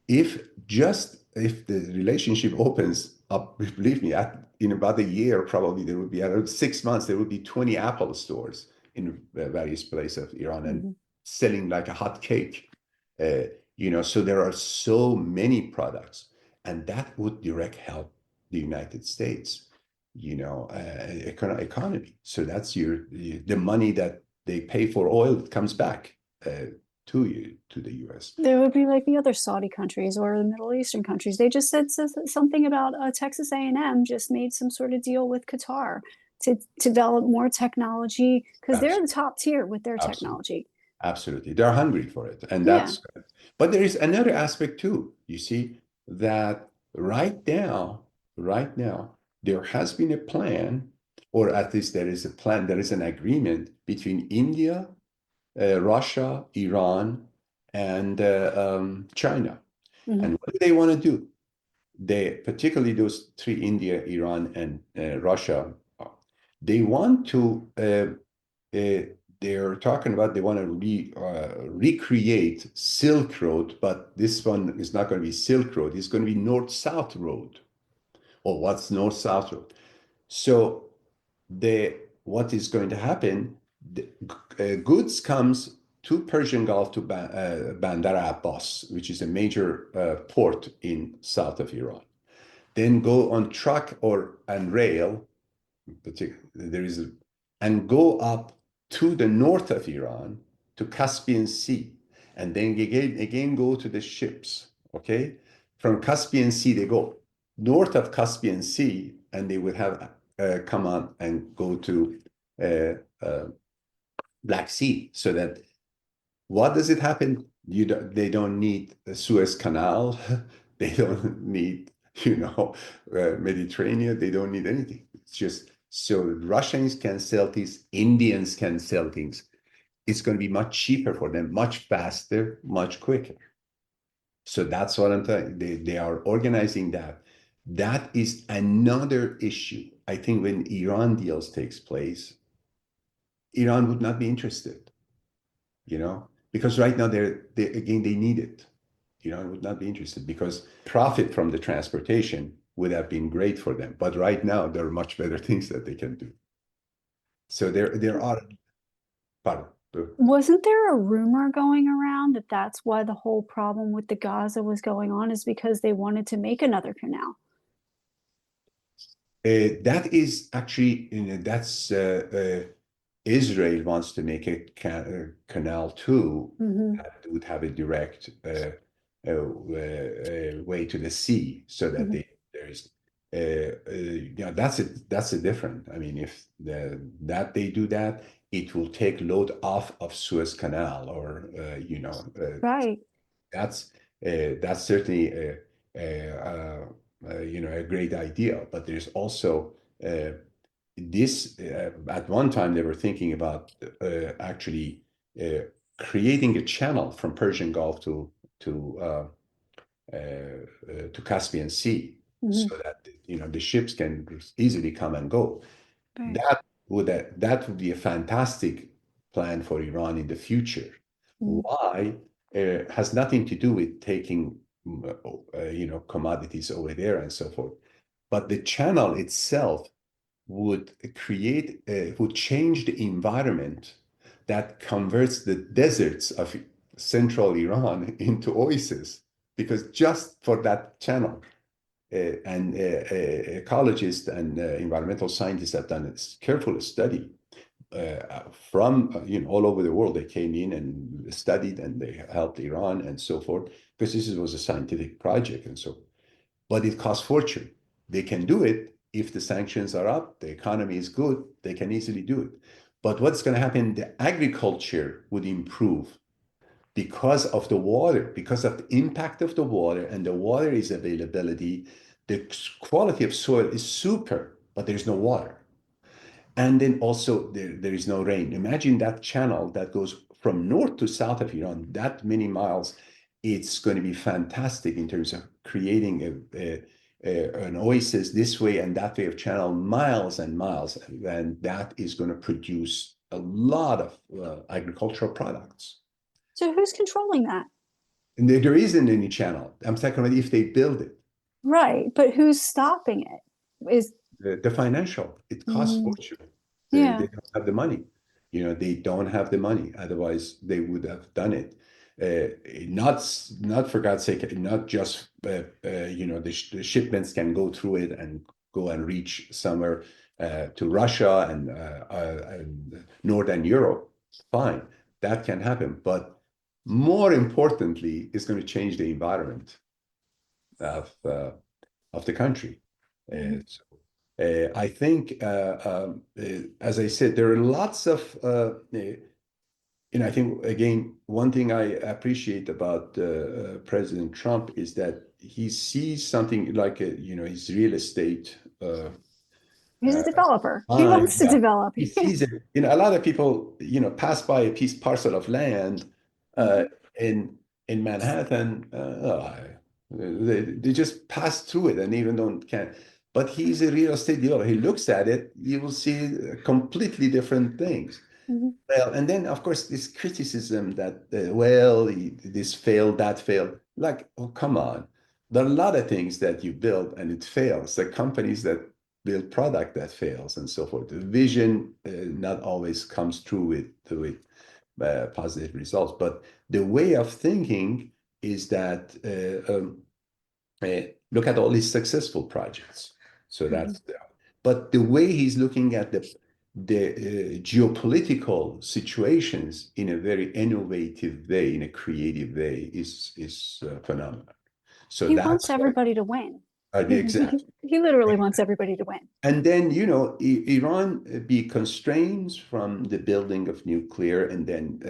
If the relationship opens up, believe me, in about a year, probably there would be, around 6 months, there would be 20 Apple stores in various places of Iran and selling like a hot cake. So there are so many products, and that would direct help the United States, economy. So that's the money that they pay for oil, it comes back to the U.S. There would be like the other Saudi countries or the Middle Eastern countries. They just said something about Texas A&M just made some sort of deal with Qatar to develop more technology because they're the top tier with their technology. Absolutely. They're hungry for it. And that's good. But there is another aspect too. You see that right now, there has been a plan, or at least there is a plan, there is an agreement between India, Russia, Iran, and China. And what do they want to do? Particularly those three, India, Iran, and Russia, they want to, they're talking about they want to recreate Silk Road, but this one is not going to be Silk Road. It's going to be North-South Road. Or what's North-South Road? So what is going to happen? Goods comes to Persian Gulf to Bandar Abbas, which is a major port in south of Iran. Then go on truck and rail, and go up to the north of Iran to Caspian Sea, and then again go to the ships. Okay, from Caspian Sea they go north of Caspian Sea, and they would have come on and go to Black Sea. So that what does it happen? They don't need the Suez Canal. They don't need, Mediterranean. They don't need anything. It's just so Russians can sell things, Indians can sell things. It's going to be much cheaper for them, much faster, much quicker. So that's what I'm telling you. They are organizing that. That is another issue. I think when Iran deals takes place, Iran would not be interested, because right now they need it. Iran would not be interested because profit from the transportation would have been great for them. But right now there are much better things that they can do. So there are. Pardon. Wasn't there a rumor going around that that's why the whole problem with the Gaza was going on is because they wanted to make another canal? That is actually, that's Israel wants to make a canal too that would have a direct way to the sea, so that there's that's a different. I mean, if they do that, it will take load off of Suez Canal, or Right. that's that's certainly a great idea. But there's also this. At one time, they were thinking about actually creating a channel from Persian Gulf to to Caspian Sea, so that the ships can easily come and go. Right. That would be a fantastic plan for Iran in the future. Why? Has nothing to do with taking commodities over there and so forth. But the channel itself would change the environment that converts the deserts of central Iran into oases, because just for that channel, and ecologists and environmental scientists have done a careful study from all over the world. They came in and studied, and they helped Iran and so forth, because this was a scientific project and so. But it costs fortune. They can do it if the sanctions are up, the economy is good, they can easily do it. But what's going to happen? The agriculture would improve because of the water, because of the impact of the water, and the water is availability. The quality of soil is super, but there's no water. And then also there is no rain. Imagine that channel that goes from north to south of Iran, that many miles. It's going to be fantastic in terms of creating an oasis this way and that way of channel, miles and miles. And that is going to produce a lot of agricultural products. So who's controlling that? And there isn't any channel. I'm talking about if they build it. Right, but who's stopping it? Is The financial, it costs fortune. They Yeah. don't have the money. They don't have the money. Otherwise, they would have done it. Not for God's sake, not just the shipments can go through it and go and reach somewhere to Russia and Northern Europe. Fine, that can happen. But more importantly, it's going to change the environment of the country. So I think, as I said, there are lots of, I think, again, one thing I appreciate about President Trump is that he sees something like, his real estate. He's a developer. He Fine, wants to yeah. develop. He sees it. A lot of people, pass by a parcel of land in Manhattan. They just pass through it and even don't can. But he's a real estate dealer. He looks at it, you will see completely different things. Well, and then of course this criticism that this failed, that failed. Like, oh, come on. There are a lot of things that you build and it fails. The companies that build product that fails and so forth. The vision not always comes true with positive results, but the way of thinking is that look at all these successful projects. So but the way he's looking at the geopolitical situations in a very innovative way, in a creative way, is phenomenal. So He wants that's what everybody to win. exactly. He literally wants everybody to win. And then, Iran be constrained from the building of nuclear and then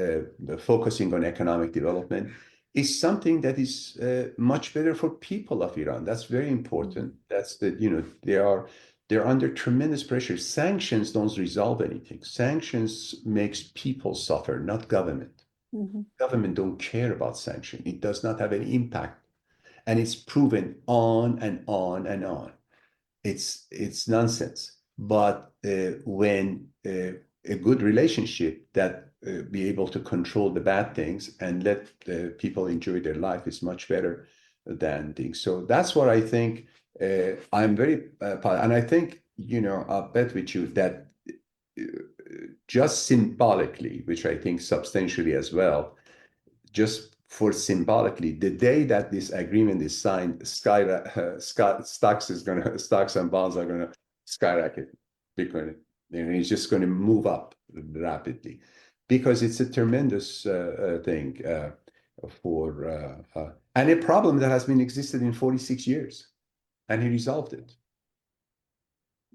focusing on economic development is something that is much better for people of Iran. That's very important. That's they're under tremendous pressure. Sanctions don't resolve anything. Sanctions makes people suffer, not government. Government don't care about sanction. It does not have any impact. And it's proven on and on and on. It's nonsense. But when a good relationship that be able to control the bad things and let people enjoy their life is much better than things. So that's what I think. I'm very, and I think, I'll bet with you that just symbolically, which I think substantially as well, just for symbolically, the day that this agreement is signed, stocks and bonds are going to skyrocket. Bitcoin, it's just going to move up rapidly because it's a tremendous thing and a problem that has been existed in 46 years, and he resolved it.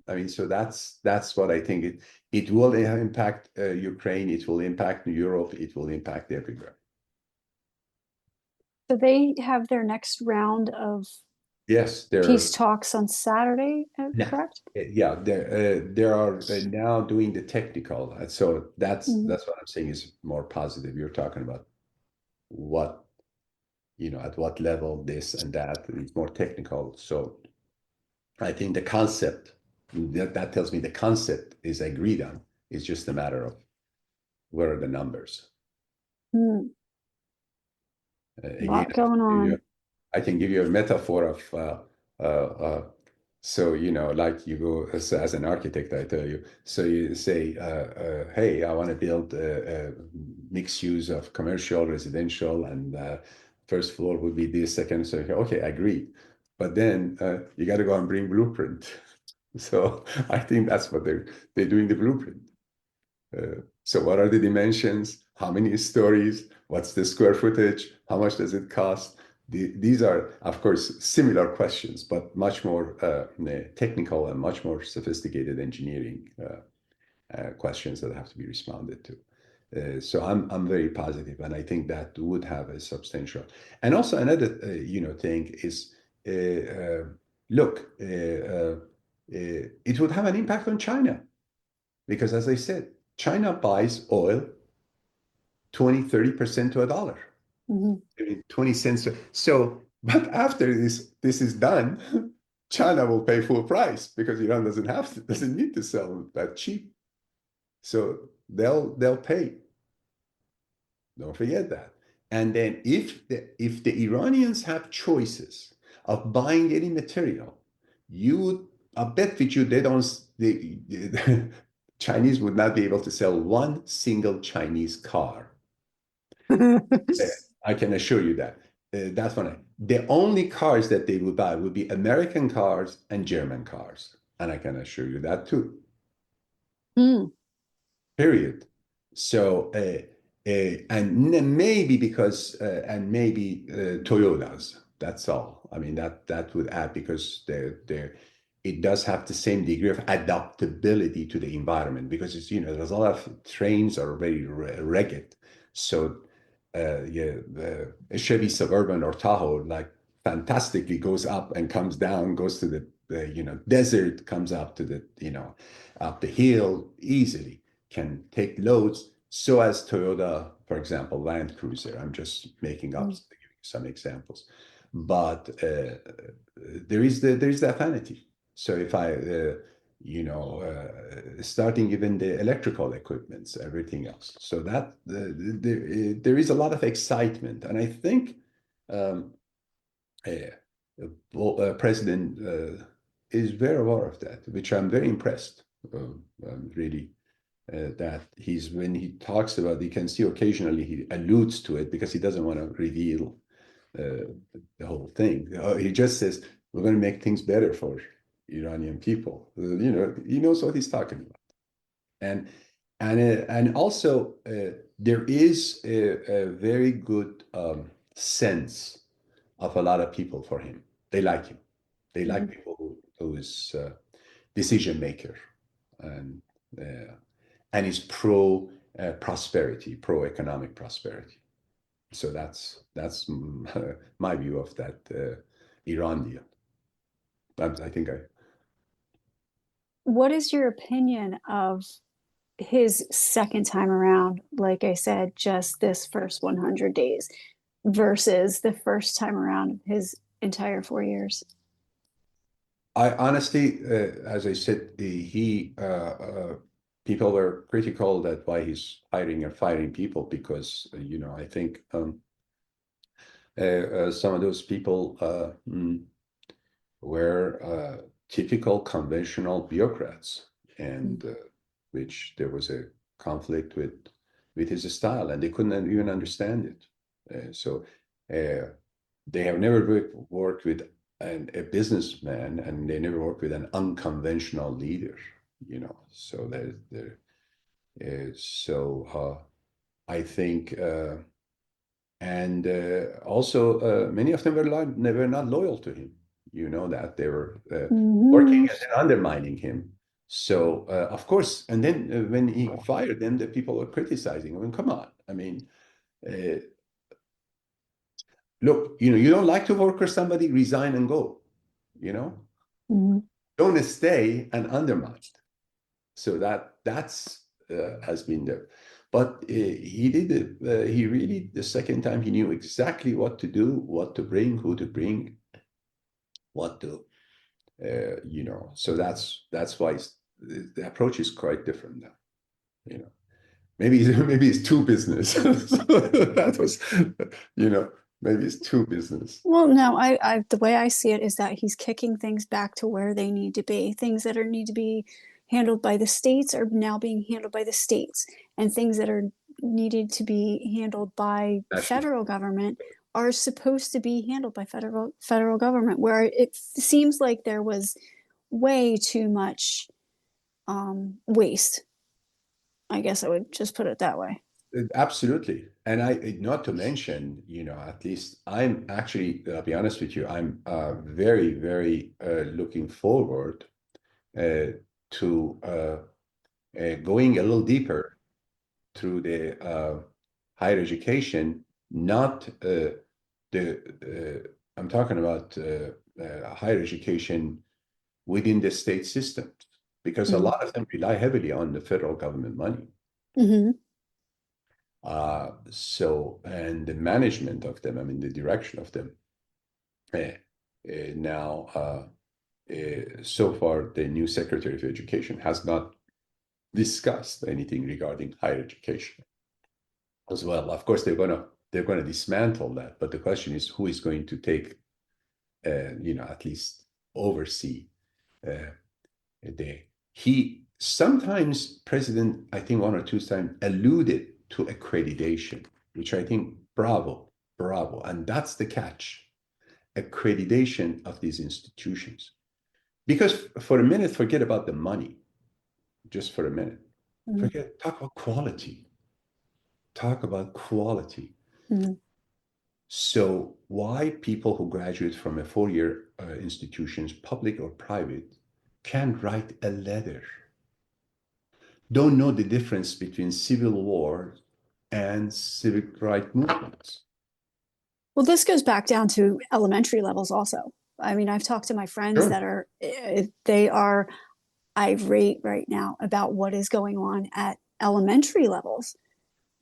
I mean, so that's what I think. It will impact Ukraine. It will impact Europe. It will impact everywhere. So they have their next round of Yes, peace talks on Saturday, correct? Yeah, they are now doing the technical. So that's what I'm saying is more positive. You're talking about what, at what level this and that. It's more technical. So I think the concept, that tells me the concept is agreed on. It's just a matter of what are the numbers. A Again, lot going on. I can give you a metaphor of so like you go as an architect, I tell you. So you say, hey, I want to build a mixed use of commercial, residential, and first floor would be this, second. So okay, I agree. But then you got to go and bring blueprint. So I think that's what they're doing, the blueprint. So what are the dimensions? How many stories? What's the square footage? How much does it cost? These are, of course, similar questions, but much more technical and much more sophisticated engineering questions that have to be responded to. So I'm very positive, and I think that would have a substantial. And also another thing is, look, it would have an impact on China, because as I said, China buys oil 20-30% to a dollar. I mean, 20 cents. So, but after this is done, China will pay full price because Iran doesn't need to sell that cheap. So they'll pay. Don't forget that. And then if the Iranians have choices of buying any material, I bet with you the Chinese would not be able to sell one single Chinese car. I can assure you that. That's one. The only cars that they would buy would be American cars and German cars. And I can assure you that too. Period. So, and maybe Toyotas. That's all. I mean, that would add, because it does have the same degree of adaptability to the environment, because there's a lot of trains are very rugged. So a Chevy Suburban or Tahoe, like, fantastically goes up and comes down, goes to the desert, comes up to up the hill easily, can take loads. So as Toyota, for example, Land Cruiser. I'm just making up some examples, but there is the affinity. So if I starting even the electrical equipments, everything else. So that there is a lot of excitement, and I think President is very aware of that, which I'm very impressed. Really, that when he talks about, you can see occasionally he alludes to it because he doesn't want to reveal the whole thing. He just says, we're going to make things better for Iranian people. He knows what he's talking about. And also there is a very good sense of a lot of people for him. They like him. They like people who is decision maker, and is pro prosperity, pro economic prosperity. So that's my view of that Iran deal. I think What is your opinion of his second time around? Like I said, just this first 100 days versus the first time around his entire 4 years. I honestly, as I said, people were critical that why he's hiring and firing people, because I think some of those people were typical conventional bureaucrats, and which there was a conflict with his style, and they couldn't even understand it. So they have never worked with a businessman, and they never worked with an unconventional leader. So I think. And also, many of them were not loyal to him. That they were working and undermining him. So of course, and then when he fired them, the people were criticizing. I mean, come on. I mean, uh, look, you don't like to work for somebody, resign and go. You know, Mhm. don't stay and undermine. So that's has been there. But he did it. He really, the second time, he knew exactly what to do, what to bring, who to bring, what to, So that's why the approach is quite different now. You know, maybe it's too business. So that was, maybe it's too business. Well, no, the way I see it is that he's kicking things back to where they need to be. Things that need to be handled by the states are now being handled by the states, and things that are needed to be handled by National. federal government are supposed to be handled by federal government. Where it seems like there was way too much waste. I guess I would just put it that way. Absolutely. And not to mention, at least I'm actually, I'll be honest with you, I'm very, very looking forward to going a little deeper through the higher education, not I'm talking about higher education within the state system, because a Mm-hmm. lot of them rely heavily on the federal government money. Mm-hmm. And the management of them, I mean, the direction of them. Now, so far, the new Secretary of Education has not discussed anything regarding higher education as well. Of course, they're gonna dismantle that, but the question is who is going to take, at least oversee uh, the. He sometimes President, I think one or two times alluded to accreditation, which I think bravo, bravo, and that's the catch: accreditation of these institutions. Because for a minute, forget about the money. Just for a minute, talk about quality. Talk about quality. Mm-hmm. So why people who graduate from a four-year institutions, public or private, can't write a letter, don't know the difference between civil war and civic right movements. Well, this goes back down to elementary levels also. I mean, I've talked to my friends Sure. that they are irate right now about what is going on at elementary levels,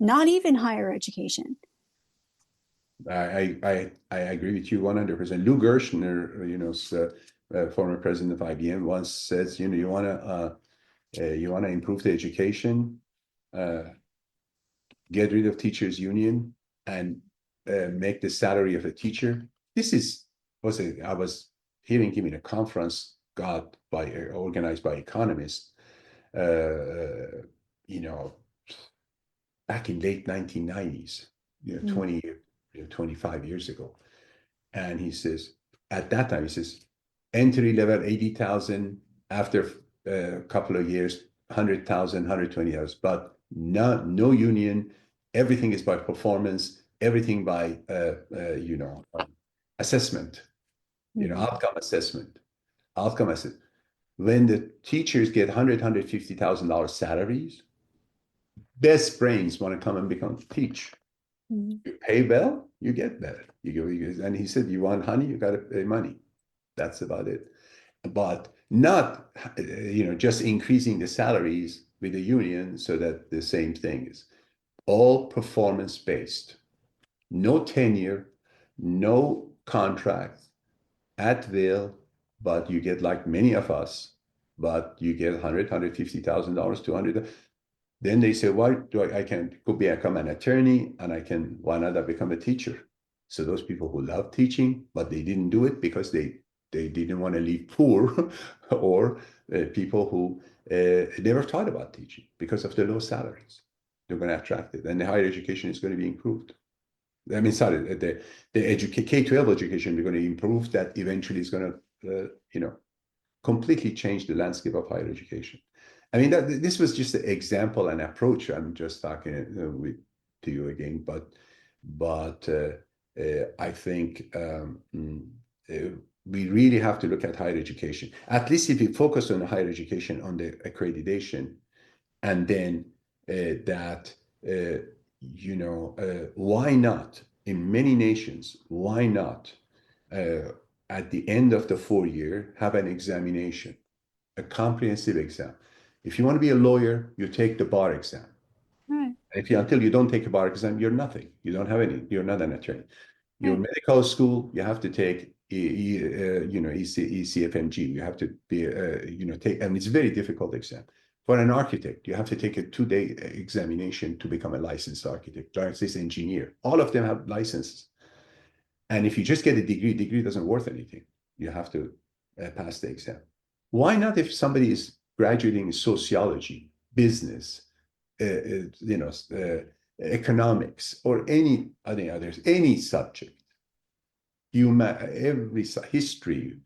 not even higher education. I agree with you 100%. Lou Gershner, former president of IBM, once says, you want to improve the education, uh, get rid of teachers union, and make the salary of a teacher. This is I was hearing him in a conference organized by economists, uh, you know, back in late 1990s, 20, 25 years ago. And he says, at that time, he says, entry level 80,000, after a couple of years, 100,000, 120,000, but no union. Everything is by performance, everything by, assessment, Mm-hmm. outcome assessment. When the teachers get $150,000 salaries, best brains want to come and teach. Mm-hmm. You pay well, you get better. And he said, you want honey, you got to pay money. That's about it. But not, just increasing the salaries with the union so that the same thing is all performance based. No tenure, no contract, at will, but you get like many of us, but you get $150,000, 200. Then they say, why do I can go become an attorney and why not I become a teacher? So those people who love teaching, but they didn't do it because they didn't want to leave poor, or people who never thought about teaching because of the low salaries. They're going to attract it, and the higher education is going to be improved. I mean, sorry, the K-12 education is going to improve. That eventually is going to, completely change the landscape of higher education. I mean, this was just an example and approach. I'm just talking to you again, but I think we really have to look at higher education. At least if we focus on higher education, on the accreditation, and then that, why not? In many nations, why not at the end of the 4 year have an examination, a comprehensive exam? If you want to be a lawyer, you take the bar exam. Right. Until you don't take a bar exam, you're nothing. You don't have any. You're not an attorney. Your Right. medical school, you have to take, ECFMG. You have to be, take, and it's a very difficult exam. For an architect, you have to take a 2 day examination to become a licensed architect, licensed engineer. All of them have licenses. And if you just get a degree doesn't worth anything. You have to pass the exam. Why not if somebody is graduating in sociology, business, economics, or any others, any subject, history,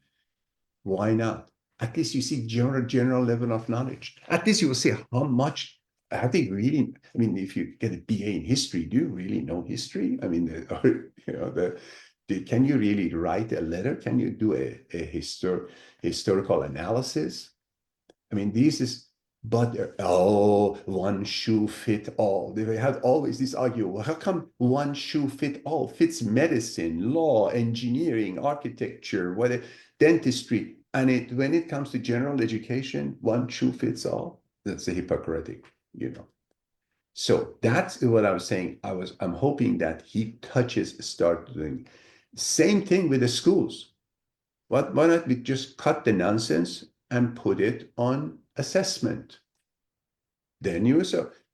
why not? At least you see general level of knowledge. At least you will see how much have they really. I mean, if you get a BA in history, do you really know history? I mean, can you really write a letter? Can you do a historical analysis? I mean, but one shoe fit all. They had always this argument. Well, how come one shoe fit all? Fits medicine, law, engineering, architecture, dentistry. And when it comes to general education, one shoe fits all. That's a Hippocratic, So that's what I was saying. I'm hoping that he start doing. Same thing with the schools. Why not we just cut the nonsense and put it on assessment? Then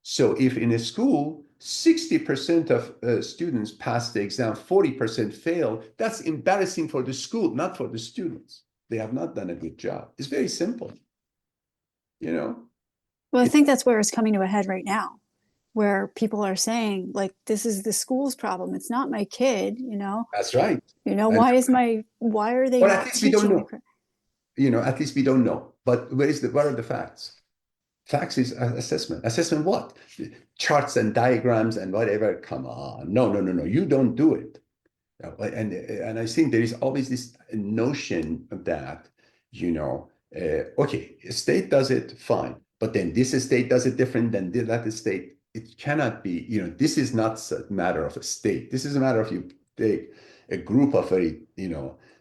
so if in a school 60% of students pass the exam, 40% fail, that's embarrassing for the school, not for the students. They have not done a good job. It's very simple. Well, I think that's where it's coming to a head right now, where people are saying, like, this is the school's problem. It's not my kid, That's right. Why are they Or at not least we don't teaching know. At least we don't know. But what are the facts? Facts is assessment. Assessment what? Charts and diagrams and whatever. Come on. No. You don't do it. And I think there is always this notion that, okay, a state does it, fine. But then this state does it different than that state. It cannot be, this is not a matter of a state. This is a matter of you take a group of very,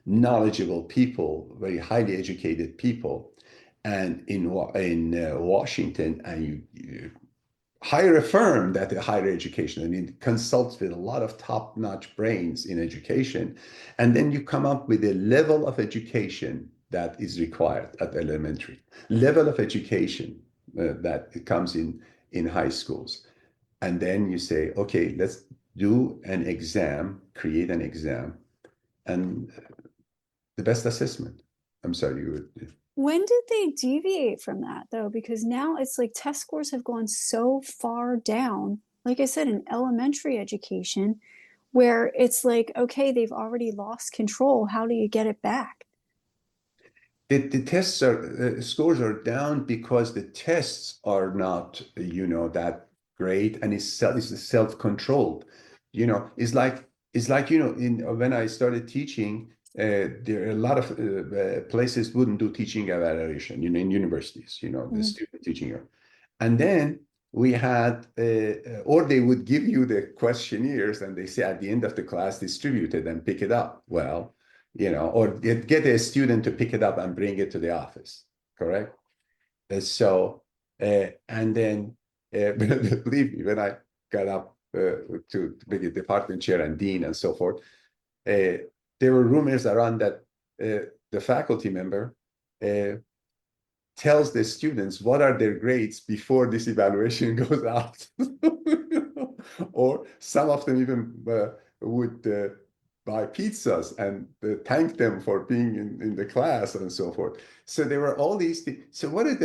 knowledgeable people, very highly educated people, and in Washington, and you hire a firm that higher education, and it consults with a lot of top-notch brains in education, and then you come up with a level of education that is required at elementary, level of education that it comes in high schools, and then you say, okay, let's do an exam, create an exam, and the best assessment. I'm sorry, you would. When did they deviate from that, though? Because now it's like test scores have gone so far down, like I said, in elementary education, where it's like, okay, they've already lost control. How do you get it back? The tests scores are down because the tests are not, that great, and it's self-controlled. It's like when I started teaching, there are a lot of places wouldn't do teaching evaluation, in universities, the student teaching. And then we had, or they would give you the questionnaires and they say at the end of the class, distribute it and pick it up. Well, or get a student to pick it up and bring it to the office, correct? And then, believe me, when I got up to be a department chair and dean and so forth, there were rumors around that the faculty member tells the students what are their grades before this evaluation goes out. Or some of them even would buy pizzas and thank them for being in the class and so forth. So there were all these things. So what are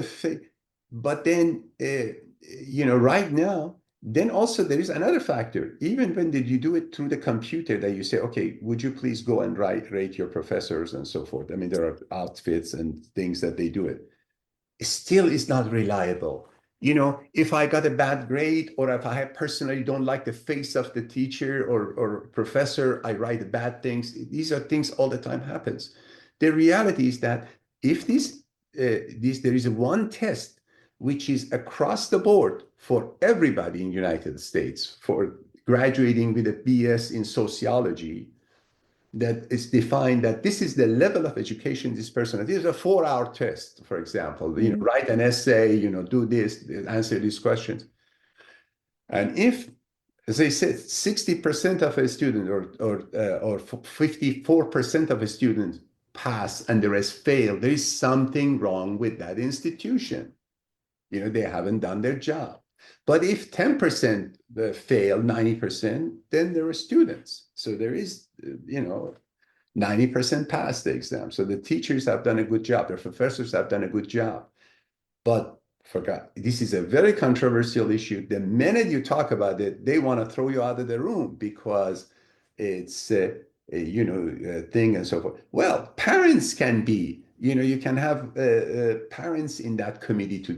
but then, right now, then also there is another factor. Even when did you do it through the computer that you say, okay, would you please go and rate your professors and so forth? I mean, there are outfits and things that they do it. It still is not reliable. If I got a bad grade, or if I personally don't like the face of the teacher or professor, I write bad things. These are things all the time happens. The reality is that if there is one test which is across the board for everybody in the United States for graduating with a BS in sociology, that is defined that this is the level of education this person. This is a 4-hour test, for example. Write an essay, do this, answer these questions. And if, as they said, 60% of a student or 54% of a student pass and the rest fail, there is something wrong with that institution. They haven't done their job. But if 10% fail, 90%, then there are students. So there is, 90% pass the exam. So the teachers have done a good job. The professors have done a good job. But this is a very controversial issue. The minute you talk about it, they want to throw you out of the room because it's a thing and so forth. Well, parents can be, you can have parents in that committee to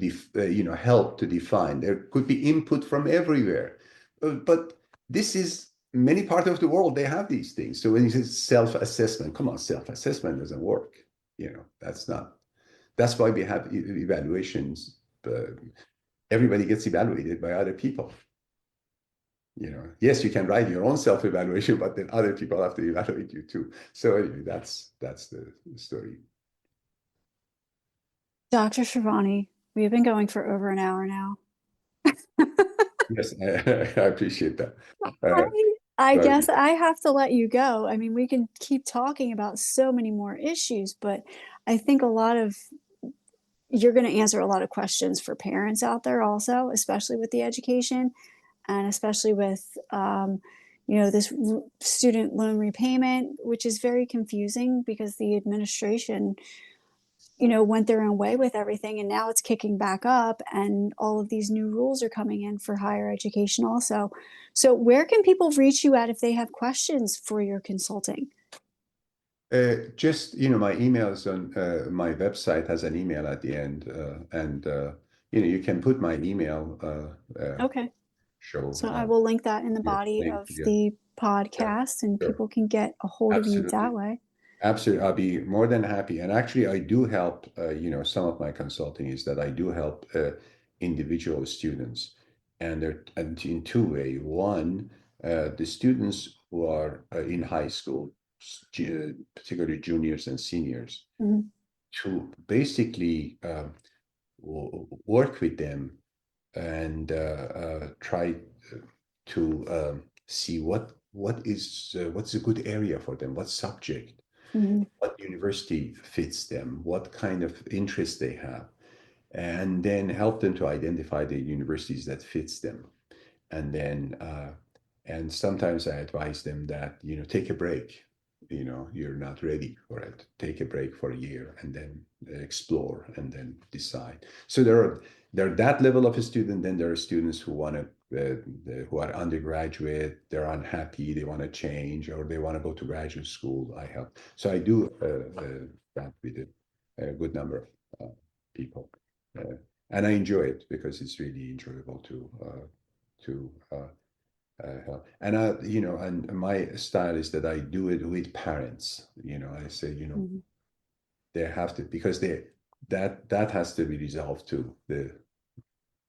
help to define. There could be input from everywhere. But this is many parts of the world, they have these things. So when you say self-assessment, come on, self-assessment doesn't work. That's why we have evaluations. Everybody gets evaluated by other people. Yes, you can write your own self-evaluation, but then other people have to evaluate you too. So anyway, that's the story. Dr. Shirvani, we've been going for over an hour now. Yes, I appreciate that. I guess I have to let you go. I mean, we can keep talking about so many more issues, but I think you're going to answer a lot of questions for parents out there also, especially with the education and especially with, this student loan repayment, which is very confusing because the administration, went their own way with everything. And now it's kicking back up and all of these new rules are coming in for higher education also. So where can people reach you at if they have questions for your consulting? Just, my emails on my website has an email at the end. And you can put my email. Okay. Show. So I will link that in the body of the podcast and people can get a hold of you that way. Absolutely. I'll be more than happy. And actually, I do help, some of my consulting is that I do help individual students. And in two ways. One, the students who are in high school, particularly juniors and seniors, to basically work with them and try to see what's a good area for them, what subject, what university fits them, what kind of interest they have, and then help them to identify the universities that fits them. And then and sometimes I advise them that take a break. You're not ready for it. Take a break for a year and then explore and then decide. So there are that level of a student. Then there are students who want to who are undergraduate, they're unhappy, they want to change, or they want to go to graduate school. I help. So I do that with a good number of people, and I enjoy it because it's really enjoyable to help. And and my style is that I do it with parents. I say, they have to, because that has to be resolved too. The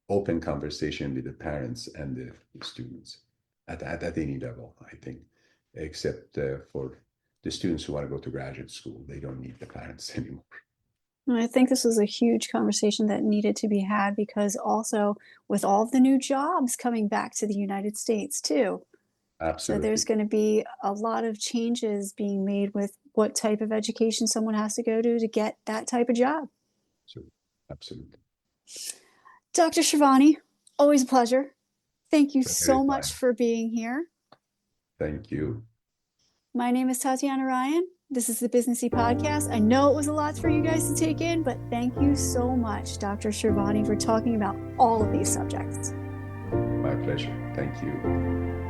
open conversation with the parents and the students at any level, I think, except for the students who want to go to graduate school. They don't need the parents anymore. I think this was a huge conversation that needed to be had because also with all of the new jobs coming back to the United States too. Absolutely. So there's going to be a lot of changes being made with what type of education someone has to go to get that type of job. Absolutely. Dr. Shirvani, always a pleasure. Thank you so much for being here. Thank you. My name is Tatiana Ryan. This is the Businessy Podcast. I know it was a lot for you guys to take in, but thank you so much, Dr. Shirvani, for talking about all of these subjects. My pleasure. Thank you.